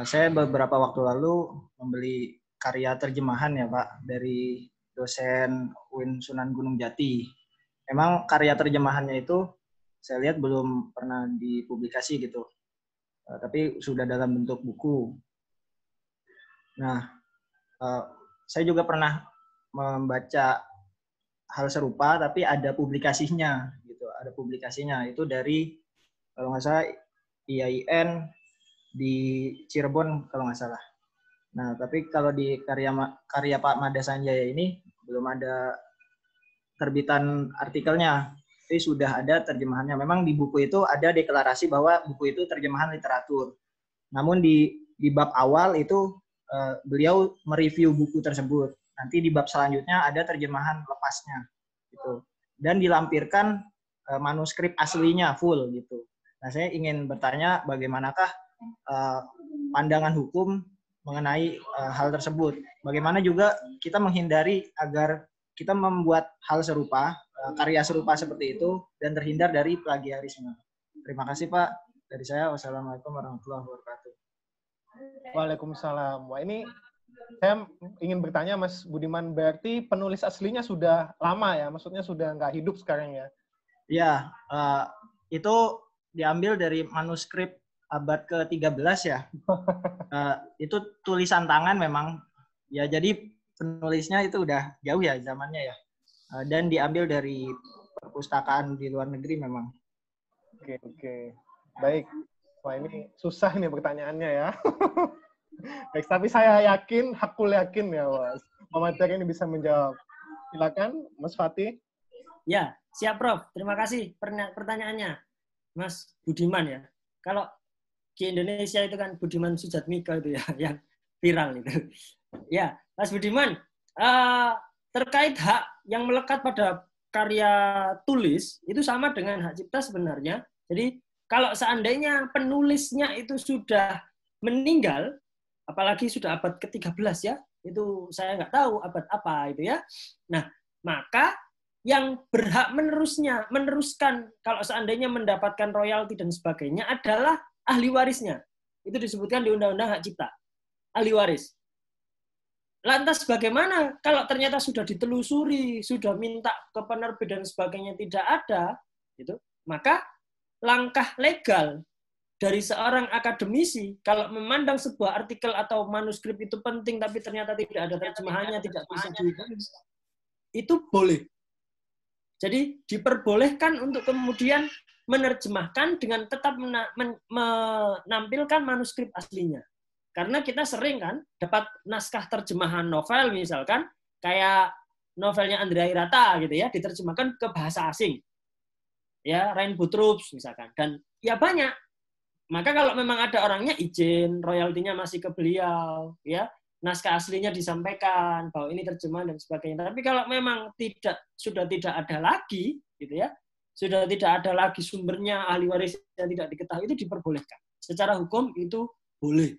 saya beberapa waktu lalu membeli karya terjemahan ya Pak dari dosen UIN Sunan Gunung Jati. Memang karya terjemahannya itu saya lihat belum pernah dipublikasi gitu. Tapi sudah dalam bentuk buku. Nah, saya juga pernah membaca hal serupa, tapi ada publikasinya, gitu. Ada publikasinya itu dari kalau nggak salah IAIN di Cirebon kalau nggak salah. Nah, tapi kalau di karya Pak Mada Sanjaya ini belum ada terbitan artikelnya. Tapi sudah ada terjemahannya. Memang di buku itu ada deklarasi bahwa buku itu terjemahan literatur. Namun di bab awal itu beliau mereview buku tersebut. Nanti di bab selanjutnya ada terjemahan lepasnya, gitu. Dan dilampirkan manuskrip aslinya full, gitu. Nah, saya ingin bertanya bagaimanakah pandangan hukum mengenai hal tersebut. Bagaimana juga kita menghindari agar kita membuat hal serupa, karya serupa seperti itu, dan terhindar dari plagiarisme. Terima kasih Pak. Dari saya, wassalamualaikum warahmatullahi wabarakatuh. Waalaikumsalam. Wah, ini saya ingin bertanya Mas Budiman, berarti penulis aslinya sudah lama ya? Maksudnya sudah nggak hidup sekarang ya? Ya, itu diambil dari manuskrip abad ke-13 ya. Itu tulisan tangan memang. Ya, jadi penulisnya itu udah jauh ya zamannya ya. Dan diambil dari perpustakaan di luar negeri memang. Oke. Baik. Wah, ini susah nih pertanyaannya ya. Baik, tapi saya yakin, hakul yakin ya, Mas. Pemateri ini bisa menjawab. Silakan, Mas Fatih. Ya, siap Prof. Terima kasih pertanyaannya, Mas Budiman ya. Kalau di Indonesia itu kan Budiman Sujatmiko itu ya, yang viral itu. Ya, Mas Budiman, terkait hak yang melekat pada karya tulis, itu sama dengan hak cipta sebenarnya. Jadi, kalau seandainya penulisnya itu sudah meninggal, apalagi sudah abad ke-13 ya, itu saya nggak tahu abad apa itu ya. Nah, maka yang berhak meneruskan kalau seandainya mendapatkan royalti dan sebagainya adalah ahli warisnya. Itu disebutkan di Undang-Undang Hak Cipta. Ahli waris. Lantas bagaimana kalau ternyata sudah ditelusuri, sudah minta ke penerbit dan sebagainya tidak ada, gitu, maka langkah legal dari seorang akademisi kalau memandang sebuah artikel atau manuskrip itu penting tapi ternyata tidak ada terjemahannya, tidak bisa ditulis, itu boleh. Jadi diperbolehkan untuk kemudian menerjemahkan dengan tetap menampilkan manuskrip aslinya. Karena kita sering kan dapat naskah terjemahan novel misalkan kayak novelnya Andrea Hirata gitu ya, diterjemahkan ke bahasa asing. Ya, Rain Buttroops misalkan, dan ya banyak. Maka kalau memang ada orangnya izin, royaltinya masih ke beliau, ya, naskah aslinya disampaikan bahwa ini terjemahan dan sebagainya. Tapi kalau memang sudah tidak ada lagi, gitu ya, sudah tidak ada lagi sumbernya, ahli warisnya tidak diketahui, itu diperbolehkan. Secara hukum itu boleh.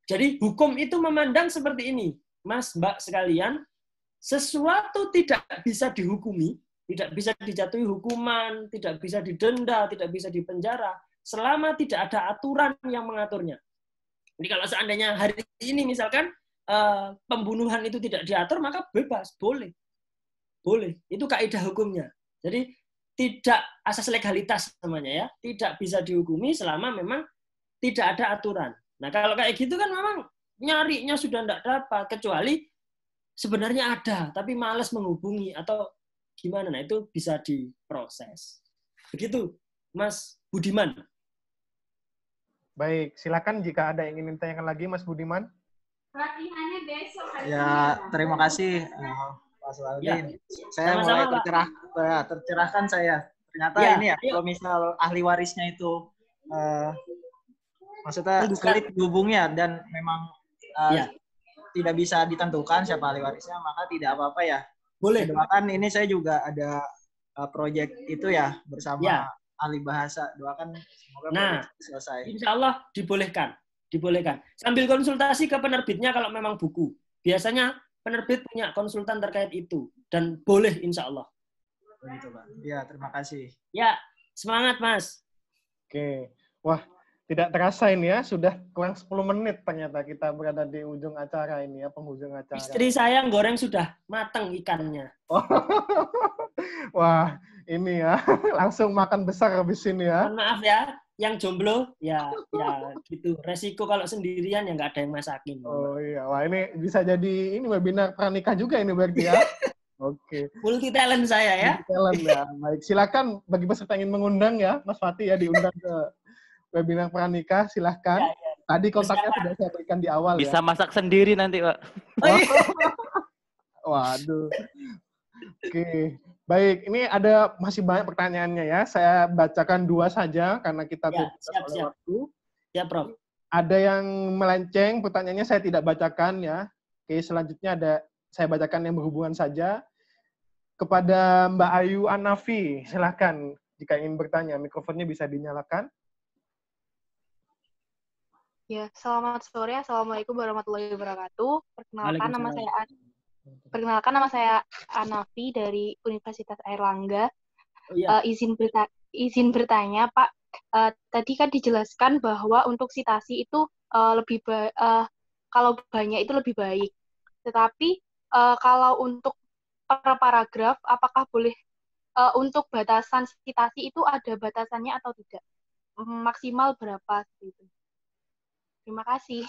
Jadi hukum itu memandang seperti ini, Mas, Mbak sekalian, sesuatu tidak bisa dihukumi, tidak bisa dijatuhi hukuman, tidak bisa didenda, tidak bisa dipenjara, selama tidak ada aturan yang mengaturnya. Jadi kalau seandainya hari ini misalkan pembunuhan itu tidak diatur, maka bebas, boleh. Boleh, itu kaidah hukumnya. Jadi tidak asas legalitas namanya ya, tidak bisa dihukumi selama memang tidak ada aturan. Nah kalau kayak gitu kan memang nyarinya sudah tidak dapat, kecuali sebenarnya ada, tapi malas menghubungi atau gimana, nah itu bisa diproses. Begitu, Mas Budiman. Baik, silakan jika ada yang ingin ditanyakan lagi, Mas Budiman. Pelatihannya besok. Ya, terima kasih, Pak Sualdin. Ya. Saya mulai tercerahkan saya. Ternyata ya, ini ya, kalau misal ahli warisnya itu, maksudnya sulit dihubungnya dan memang tidak bisa ditentukan siapa ahli warisnya, maka tidak apa-apa ya. Boleh. Doakan ini saya juga ada proyek itu ya bersama ahli bahasa. Doakan semoga selesai. Insya Allah dibolehkan. Sambil konsultasi ke penerbitnya kalau memang buku. Biasanya penerbit punya konsultan terkait itu dan boleh insya Allah. Begitu Pak. Ya, terima kasih. Ya, semangat Mas. Oke. Wah, tidak terasa ini ya, sudah kurang 10 menit ternyata kita berada di ujung acara ini ya, penghujung acara. Istri saya goreng sudah matang ikannya. Oh. Wah, ini ya, langsung makan besar habis ini ya. Maaf ya, yang jomblo ya gitu. Resiko kalau sendirian ya nggak ada yang masakin. Oh iya, wah ini bisa jadi ini webinar pranikah juga ini berarti ya. Oke. Multi talent saya ya. Multi talent ya. Baik, silakan bagi peserta yang ingin mengundang ya, Mas Fatih ya, diundang ke webinar pranikah, silahkan. Ya. Tadi kontaknya sudah saya berikan di awal. Bisa masak sendiri nanti, Pak. Waduh. Oke, baik. Ini masih banyak pertanyaannya ya. Saya bacakan 2 saja karena kita siap. waktu. Ya, Prof. Ada yang melenceng, pertanyaannya saya tidak bacakan ya. Oke, selanjutnya saya bacakan yang berhubungan saja. Kepada Mbak Ayu Anafi, silahkan jika ingin bertanya, mikrofonnya bisa dinyalakan. Ya, selamat sore. Assalamualaikum warahmatullahi wabarakatuh. Perkenalkan nama saya Anafi dari Universitas Airlangga. Izin bertanya, Pak. Tadi kan dijelaskan bahwa untuk sitasi itu kalau banyak itu lebih baik. Tetapi kalau untuk per paragraf, apakah boleh untuk batasan sitasi itu ada batasannya atau tidak? Maksimal berapa gitu? Terima kasih.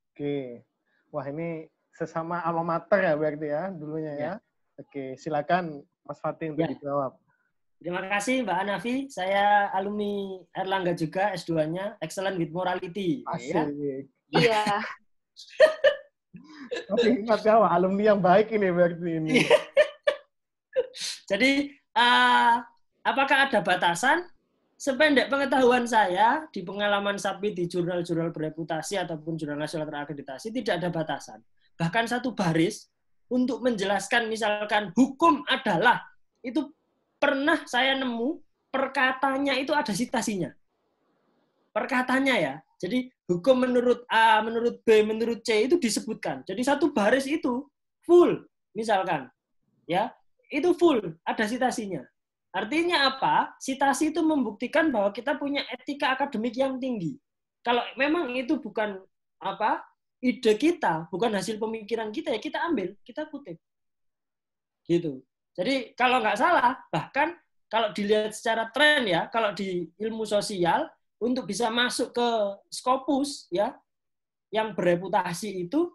Oke. Wah, ini sesama alma mater ya berarti ya dulunya ya. Oke, silakan Mas Fatih untuk dijawab. Terima kasih Mbak Anafi. Saya alumni Airlangga juga S2-nya, Excellent with Morality. Asik. Iya. Masih ingat ya, alumni yang baik ini berarti ini. Jadi, apakah ada batasan? Sependek pengetahuan saya, di pengalaman SAPI di jurnal-jurnal bereputasi ataupun jurnal nasional terakreditasi, tidak ada batasan. Bahkan satu baris untuk menjelaskan misalkan hukum adalah, itu pernah saya nemu, perkatanya itu ada sitasinya. Perkatanya ya. Jadi hukum menurut A, menurut B, menurut C itu disebutkan. Jadi satu baris itu full, misalkan. Ya, itu full, ada sitasinya. Artinya apa? Sitasi itu membuktikan bahwa kita punya etika akademik yang tinggi. Kalau memang itu bukan ide kita, bukan hasil pemikiran kita, ya kita ambil, kita kutip. Gitu. Jadi kalau nggak salah, bahkan kalau dilihat secara tren ya, kalau di ilmu sosial, untuk bisa masuk ke Scopus ya, yang bereputasi itu,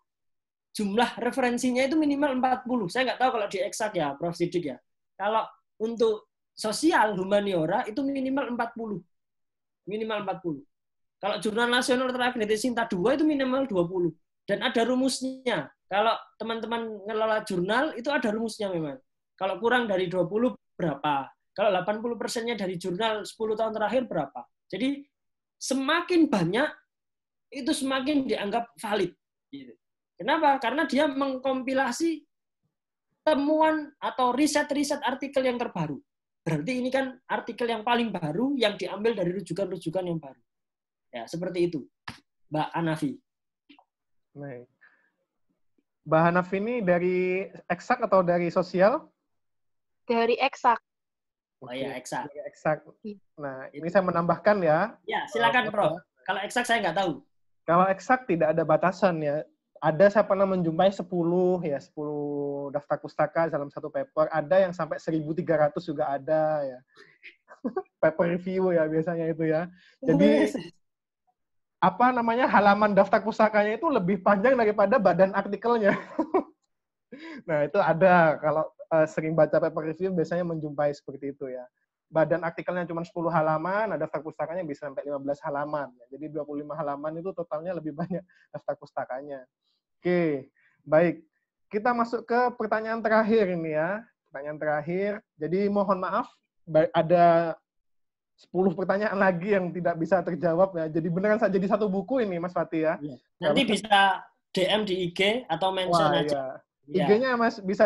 jumlah referensinya itu minimal 40. Saya nggak tahu kalau di eksak ya, Prof. Sidik ya. Kalau untuk sosial, humaniora, itu minimal 40. Minimal 40. Kalau jurnal nasional terakreditasi Sinta 2 itu minimal 20. Dan ada rumusnya. Kalau teman-teman ngelola jurnal, itu ada rumusnya memang. Kalau kurang dari 20, berapa? Kalau 80%-nya dari jurnal 10 tahun terakhir, berapa? Jadi, semakin banyak, itu semakin dianggap valid. Kenapa? Karena dia mengkompilasi temuan atau riset-riset artikel yang terbaru. Berarti ini kan artikel yang paling baru yang diambil dari rujukan-rujukan yang baru. Ya, seperti itu, Mbak Anafi. Baik. Mbak Anafi ini dari eksak atau dari sosial? Dari eksak. Oh ya, eksak. Dari eksak. Nah, ini saya menambahkan ya. Ya, silakan Prof. Kalau eksak saya nggak tahu. Kalau eksak tidak ada batasan ya. Ada saya pernah menjumpai 10 daftar pustaka dalam satu paper. Ada yang sampai 1.300 juga ada ya. Paper review ya biasanya itu ya. Jadi halaman daftar pustakanya itu lebih panjang daripada badan artikelnya. Nah, itu ada kalau sering baca paper review biasanya menjumpai seperti itu ya. Badan artikelnya cuma 10 halaman, daftar pustakanya bisa sampai 15 halaman. Jadi 25 halaman itu totalnya lebih banyak daftar pustakanya. Oke, baik. Kita masuk ke pertanyaan terakhir ini ya. Pertanyaan terakhir. Jadi mohon maaf, ada 10 pertanyaan lagi yang tidak bisa terjawab ya. Jadi beneran saja jadi satu buku ini, Mas Fatih ya. Nanti bisa DM di IG atau mention aja. Ya. IG-nya Mas bisa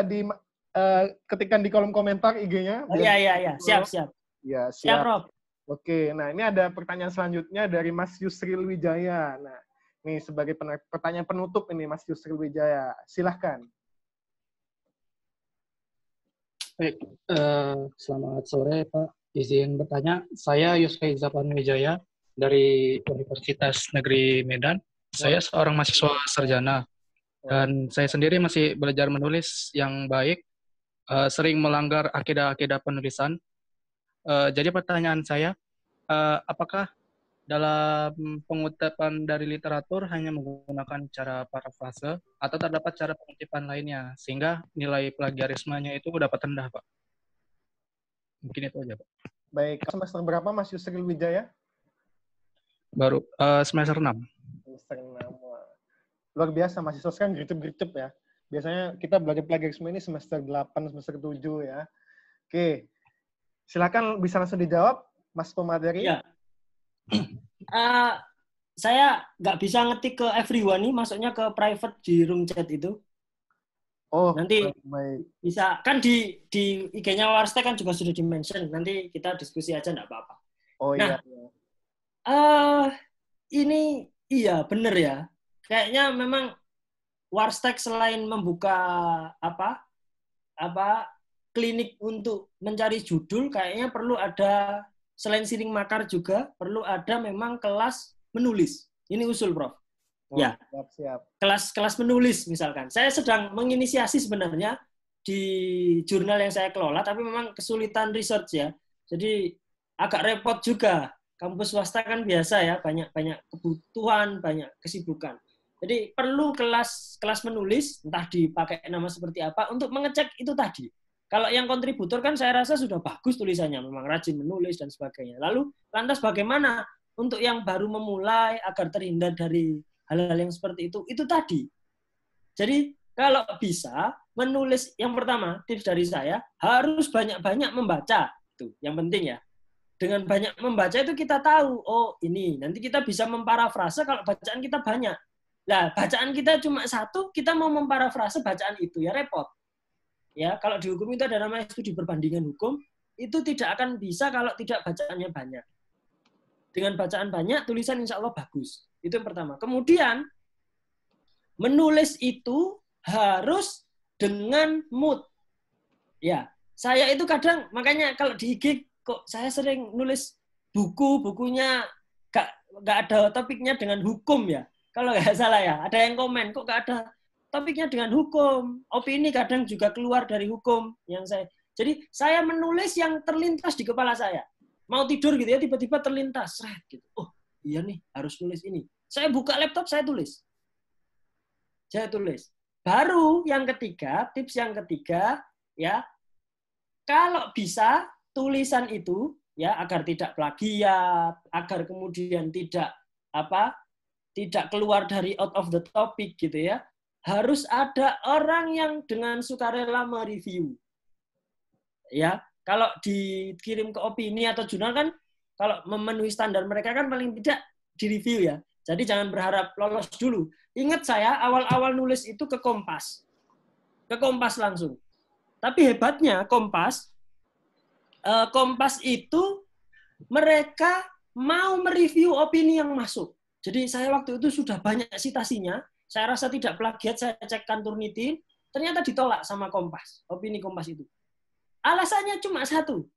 ketikkan di kolom komentar IG-nya. Iya. Siap. Ya, siap, Prof. Oke, nah ini ada pertanyaan selanjutnya dari Mas Yusril Wijaya. Nah, ini sebagai pertanyaan penutup ini Mas Yusril Wijaya. Silahkan. Baik, selamat sore Pak. Izin bertanya, saya Yusril Wijaya dari Universitas Negeri Medan. Saya seorang mahasiswa sarjana dan saya sendiri masih belajar menulis yang baik, sering melanggar akidah-akidah penulisan. Jadi pertanyaan saya, apakah dalam pengutipan dari literatur hanya menggunakan cara parafrase atau terdapat cara pengutipan lainnya sehingga nilai plagiarismenya itu dapat rendah, Pak? Mungkin itu aja, Pak. Baik, semester berapa Mas Yusril Wijaya? Baru semester 6. Semester 6. Luar biasa, mahasiswa sekarang gercep-gercep ya. Biasanya kita belajar plagiarisme ini semester 8, semester 7 ya. Oke. Silakan bisa langsung dijawab, Mas pemateri. Iya. Saya nggak bisa ngetik ke everyone nih, masuknya ke private di room chat itu. Oh, nanti baik. Bisa kan di IG-nya Warstek kan juga sudah di-mention. Nanti kita diskusi aja nggak apa-apa. Oh nah, iya. Ini Iya, bener ya. Kayaknya memang Warstek selain membuka klinik untuk mencari judul, kayaknya perlu ada, selain siring makar juga perlu ada memang kelas menulis. Ini usul, Prof. Ya, siap. Kelas menulis misalkan. Saya sedang menginisiasi sebenarnya di jurnal yang saya kelola, tapi memang kesulitan research ya. Jadi agak repot juga. Kampus swasta kan biasa ya, banyak kebutuhan, banyak kesibukan. Jadi perlu kelas menulis, entah dipakai nama seperti apa, untuk mengecek itu tadi. Kalau yang kontributor kan saya rasa sudah bagus tulisannya, memang rajin menulis dan sebagainya. Lalu lantas bagaimana untuk yang baru memulai agar terhindar dari hal-hal yang seperti itu tadi. Jadi kalau bisa menulis, yang pertama tips dari saya, harus banyak-banyak membaca. Itu yang penting ya. Dengan banyak membaca itu kita tahu, oh ini, nanti kita bisa memparafrase kalau bacaan kita banyak. Nah, bacaan kita cuma satu, kita mau memparafrase bacaan itu, ya repot. Ya, kalau di hukum itu ada namanya studi perbandingan hukum, itu tidak akan bisa kalau tidak bacaannya banyak. Dengan bacaan banyak, tulisan insya Allah bagus. Itu yang pertama. Kemudian, menulis itu harus dengan mood. Ya, saya itu kadang, makanya kalau di IG, kok saya sering nulis bukunya nggak ada topiknya dengan hukum ya. Kalau nggak salah ya, ada yang komen, kok nggak ada topiknya dengan hukum. Opini kadang juga keluar dari hukum. Jadi saya menulis yang terlintas di kepala saya. Mau tidur gitu ya, tiba-tiba terlintas. Gitu. Oh iya nih, harus nulis ini. Saya buka laptop, saya tulis. Baru yang ketiga, tips yang ketiga, ya, kalau bisa tulisan itu ya agar tidak plagiat, agar kemudian tidak keluar dari out of the topic gitu ya. Harus ada orang yang dengan sukarela mereview. Ya, kalau dikirim ke opini atau jurnal kan kalau memenuhi standar mereka kan paling tidak direview ya. Jadi jangan berharap lolos dulu. Ingat saya awal-awal nulis itu ke Kompas. Ke Kompas langsung. Tapi hebatnya Kompas itu mereka mau mereview opini yang masuk. Jadi saya waktu itu sudah banyak citasinya, saya rasa tidak plagiat, saya cek kantor Niti, ternyata ditolak sama Kompas, opini Kompas itu. Alasannya cuma satu,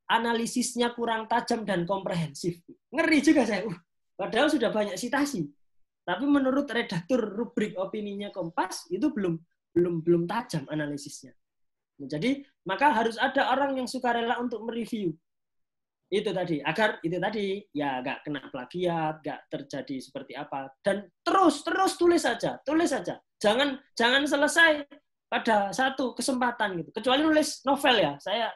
analisisnya kurang tajam dan komprehensif. Ngeri juga saya, padahal sudah banyak citasi. Tapi menurut redaktur rubrik opininya Kompas, itu belum tajam analisisnya. Jadi maka harus ada orang yang sukarela untuk mereview itu tadi, agar itu tadi ya nggak kena plagiat, nggak terjadi seperti apa, dan terus tulis saja, jangan selesai pada satu kesempatan gitu. Kecuali nulis novel ya, saya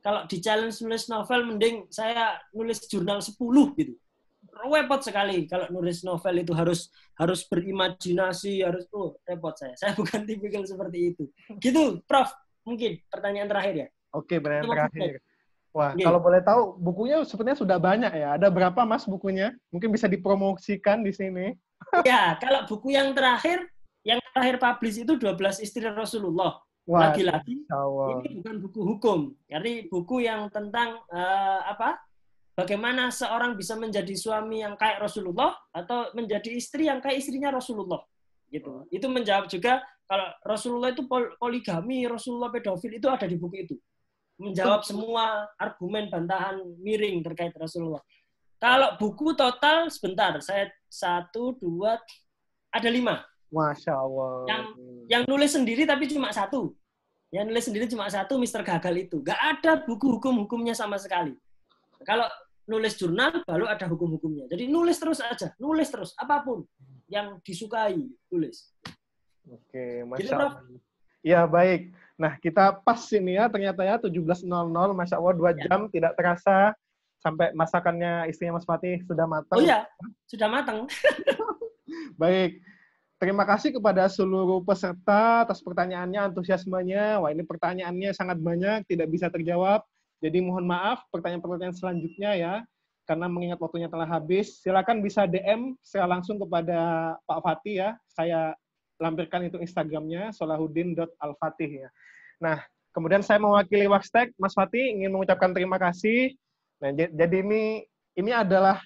kalau di challenge nulis novel mending saya nulis jurnal 10 gitu. Repot sekali kalau nulis novel itu harus berimajinasi, harus repot saya. Saya bukan tipikal seperti itu. Gitu, Prof. Mungkin pertanyaan terakhir ya. Oke, pertanyaan terakhir. Wah, kalau boleh tahu, bukunya sepertinya sudah banyak ya. Ada berapa, Mas, bukunya? Mungkin bisa dipromosikan di sini. Ya, kalau buku yang terakhir publish itu 12 Istri Rasulullah. Lagi-lagi, ini bukan buku hukum. Jadi buku yang tentang bagaimana seorang bisa menjadi suami yang kayak Rasulullah atau menjadi istri yang kayak istrinya Rasulullah. Gitu. Itu menjawab juga kalau Rasulullah itu poligami, Rasulullah pedofil, itu ada di buku itu. Menjawab semua argumen bantahan miring terkait Rasulullah. Kalau buku total, sebentar, saya 1, 2, ada 5. Masya Allah. Yang nulis sendiri tapi cuma 1. Yang nulis sendiri cuma 1, Mr. Gagal itu. Nggak ada buku hukum-hukumnya sama sekali. Kalau nulis jurnal, baru ada hukum-hukumnya. Jadi nulis terus aja, nulis terus, apapun yang disukai, tulis. Oke, Masya Allah. Ya, baik. Nah, kita pas ini ya, ternyata ya 17.00, Masya Allah, 2 jam, tidak terasa sampai masakannya istrinya Mas Fatih sudah matang. Oh iya, sudah matang. Baik. Terima kasih kepada seluruh peserta atas pertanyaannya, antusiasmenya. Wah, ini pertanyaannya sangat banyak, tidak bisa terjawab. Jadi mohon maaf, pertanyaan-pertanyaan selanjutnya ya, karena mengingat waktunya telah habis. Silakan bisa DM secara langsung kepada Pak Fatih ya. Saya lampirkan itu Instagramnya, solahuddin.alfatih ya. Nah, kemudian saya mewakili Warstek, Mas Fatih ingin mengucapkan terima kasih. Nah, jadi ini adalah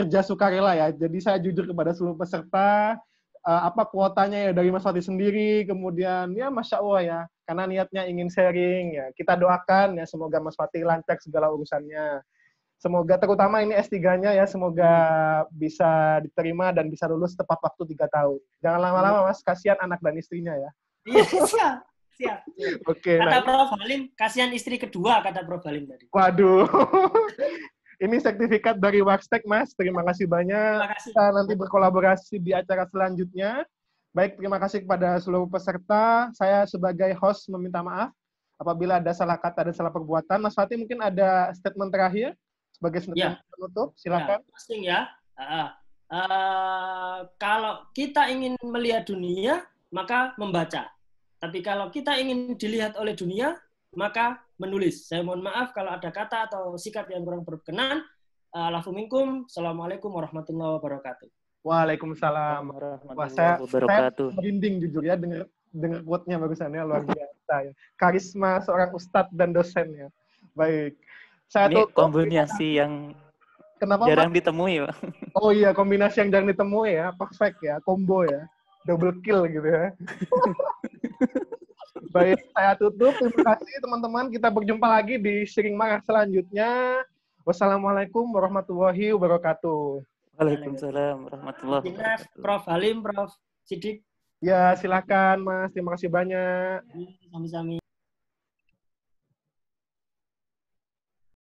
kerja sukarela ya. Jadi saya jujur kepada seluruh peserta, apa kuotanya ya dari Mas Fatih sendiri, kemudian ya Masya Allah ya, karena niatnya ingin sharing ya. Kita doakan ya semoga Mas Fatih lancar segala urusannya. Semoga terutama ini S3-nya ya, semoga bisa diterima dan bisa lulus tepat waktu 3 tahun. Jangan lama-lama Mas, kasihan anak dan istrinya ya. Iya, siap. Oke, kata Prof. Halim, kasihan istri kedua, kata Prof. Halim tadi. Waduh. Ini sertifikat dari Waxtech, Mas. Terima kasih banyak. Terima kasih. Kita nanti berkolaborasi di acara selanjutnya. Baik, terima kasih kepada seluruh peserta. Saya sebagai host meminta maaf apabila ada salah kata dan salah perbuatan. Mas Fatih mungkin ada statement terakhir sebagai statement penutup. Silakan. Ya. Kalau kita ingin melihat dunia, maka membaca. Tapi kalau kita ingin dilihat oleh dunia, maka menulis. Saya mohon maaf kalau ada kata atau sikap yang kurang berkenan. Alafu minkum. Assalamualaikum warahmatullahi wabarakatuh. Waalaikumsalam warahmatullahi wabarakatuh. Saya merinding jujur ya dengar quote-nya barusannya, luar biasa ya. Karisma seorang ustadz dan dosennya. Baik. Ini kombinasi yang jarang ditemui, Pak. Oh iya, kombinasi yang jarang ditemui ya. Perfect ya, combo ya. Double kill gitu ya. Baik, saya tutup. Terima kasih teman-teman. Kita berjumpa lagi di sharing marah selanjutnya. Wassalamualaikum warahmatullahi wabarakatuh. Waalaikumsalam warahmatullahi wabarakatuh. Prof. Halim, Prof. Sidik. Ya, silakan Mas. Terima kasih banyak. Sami-sami.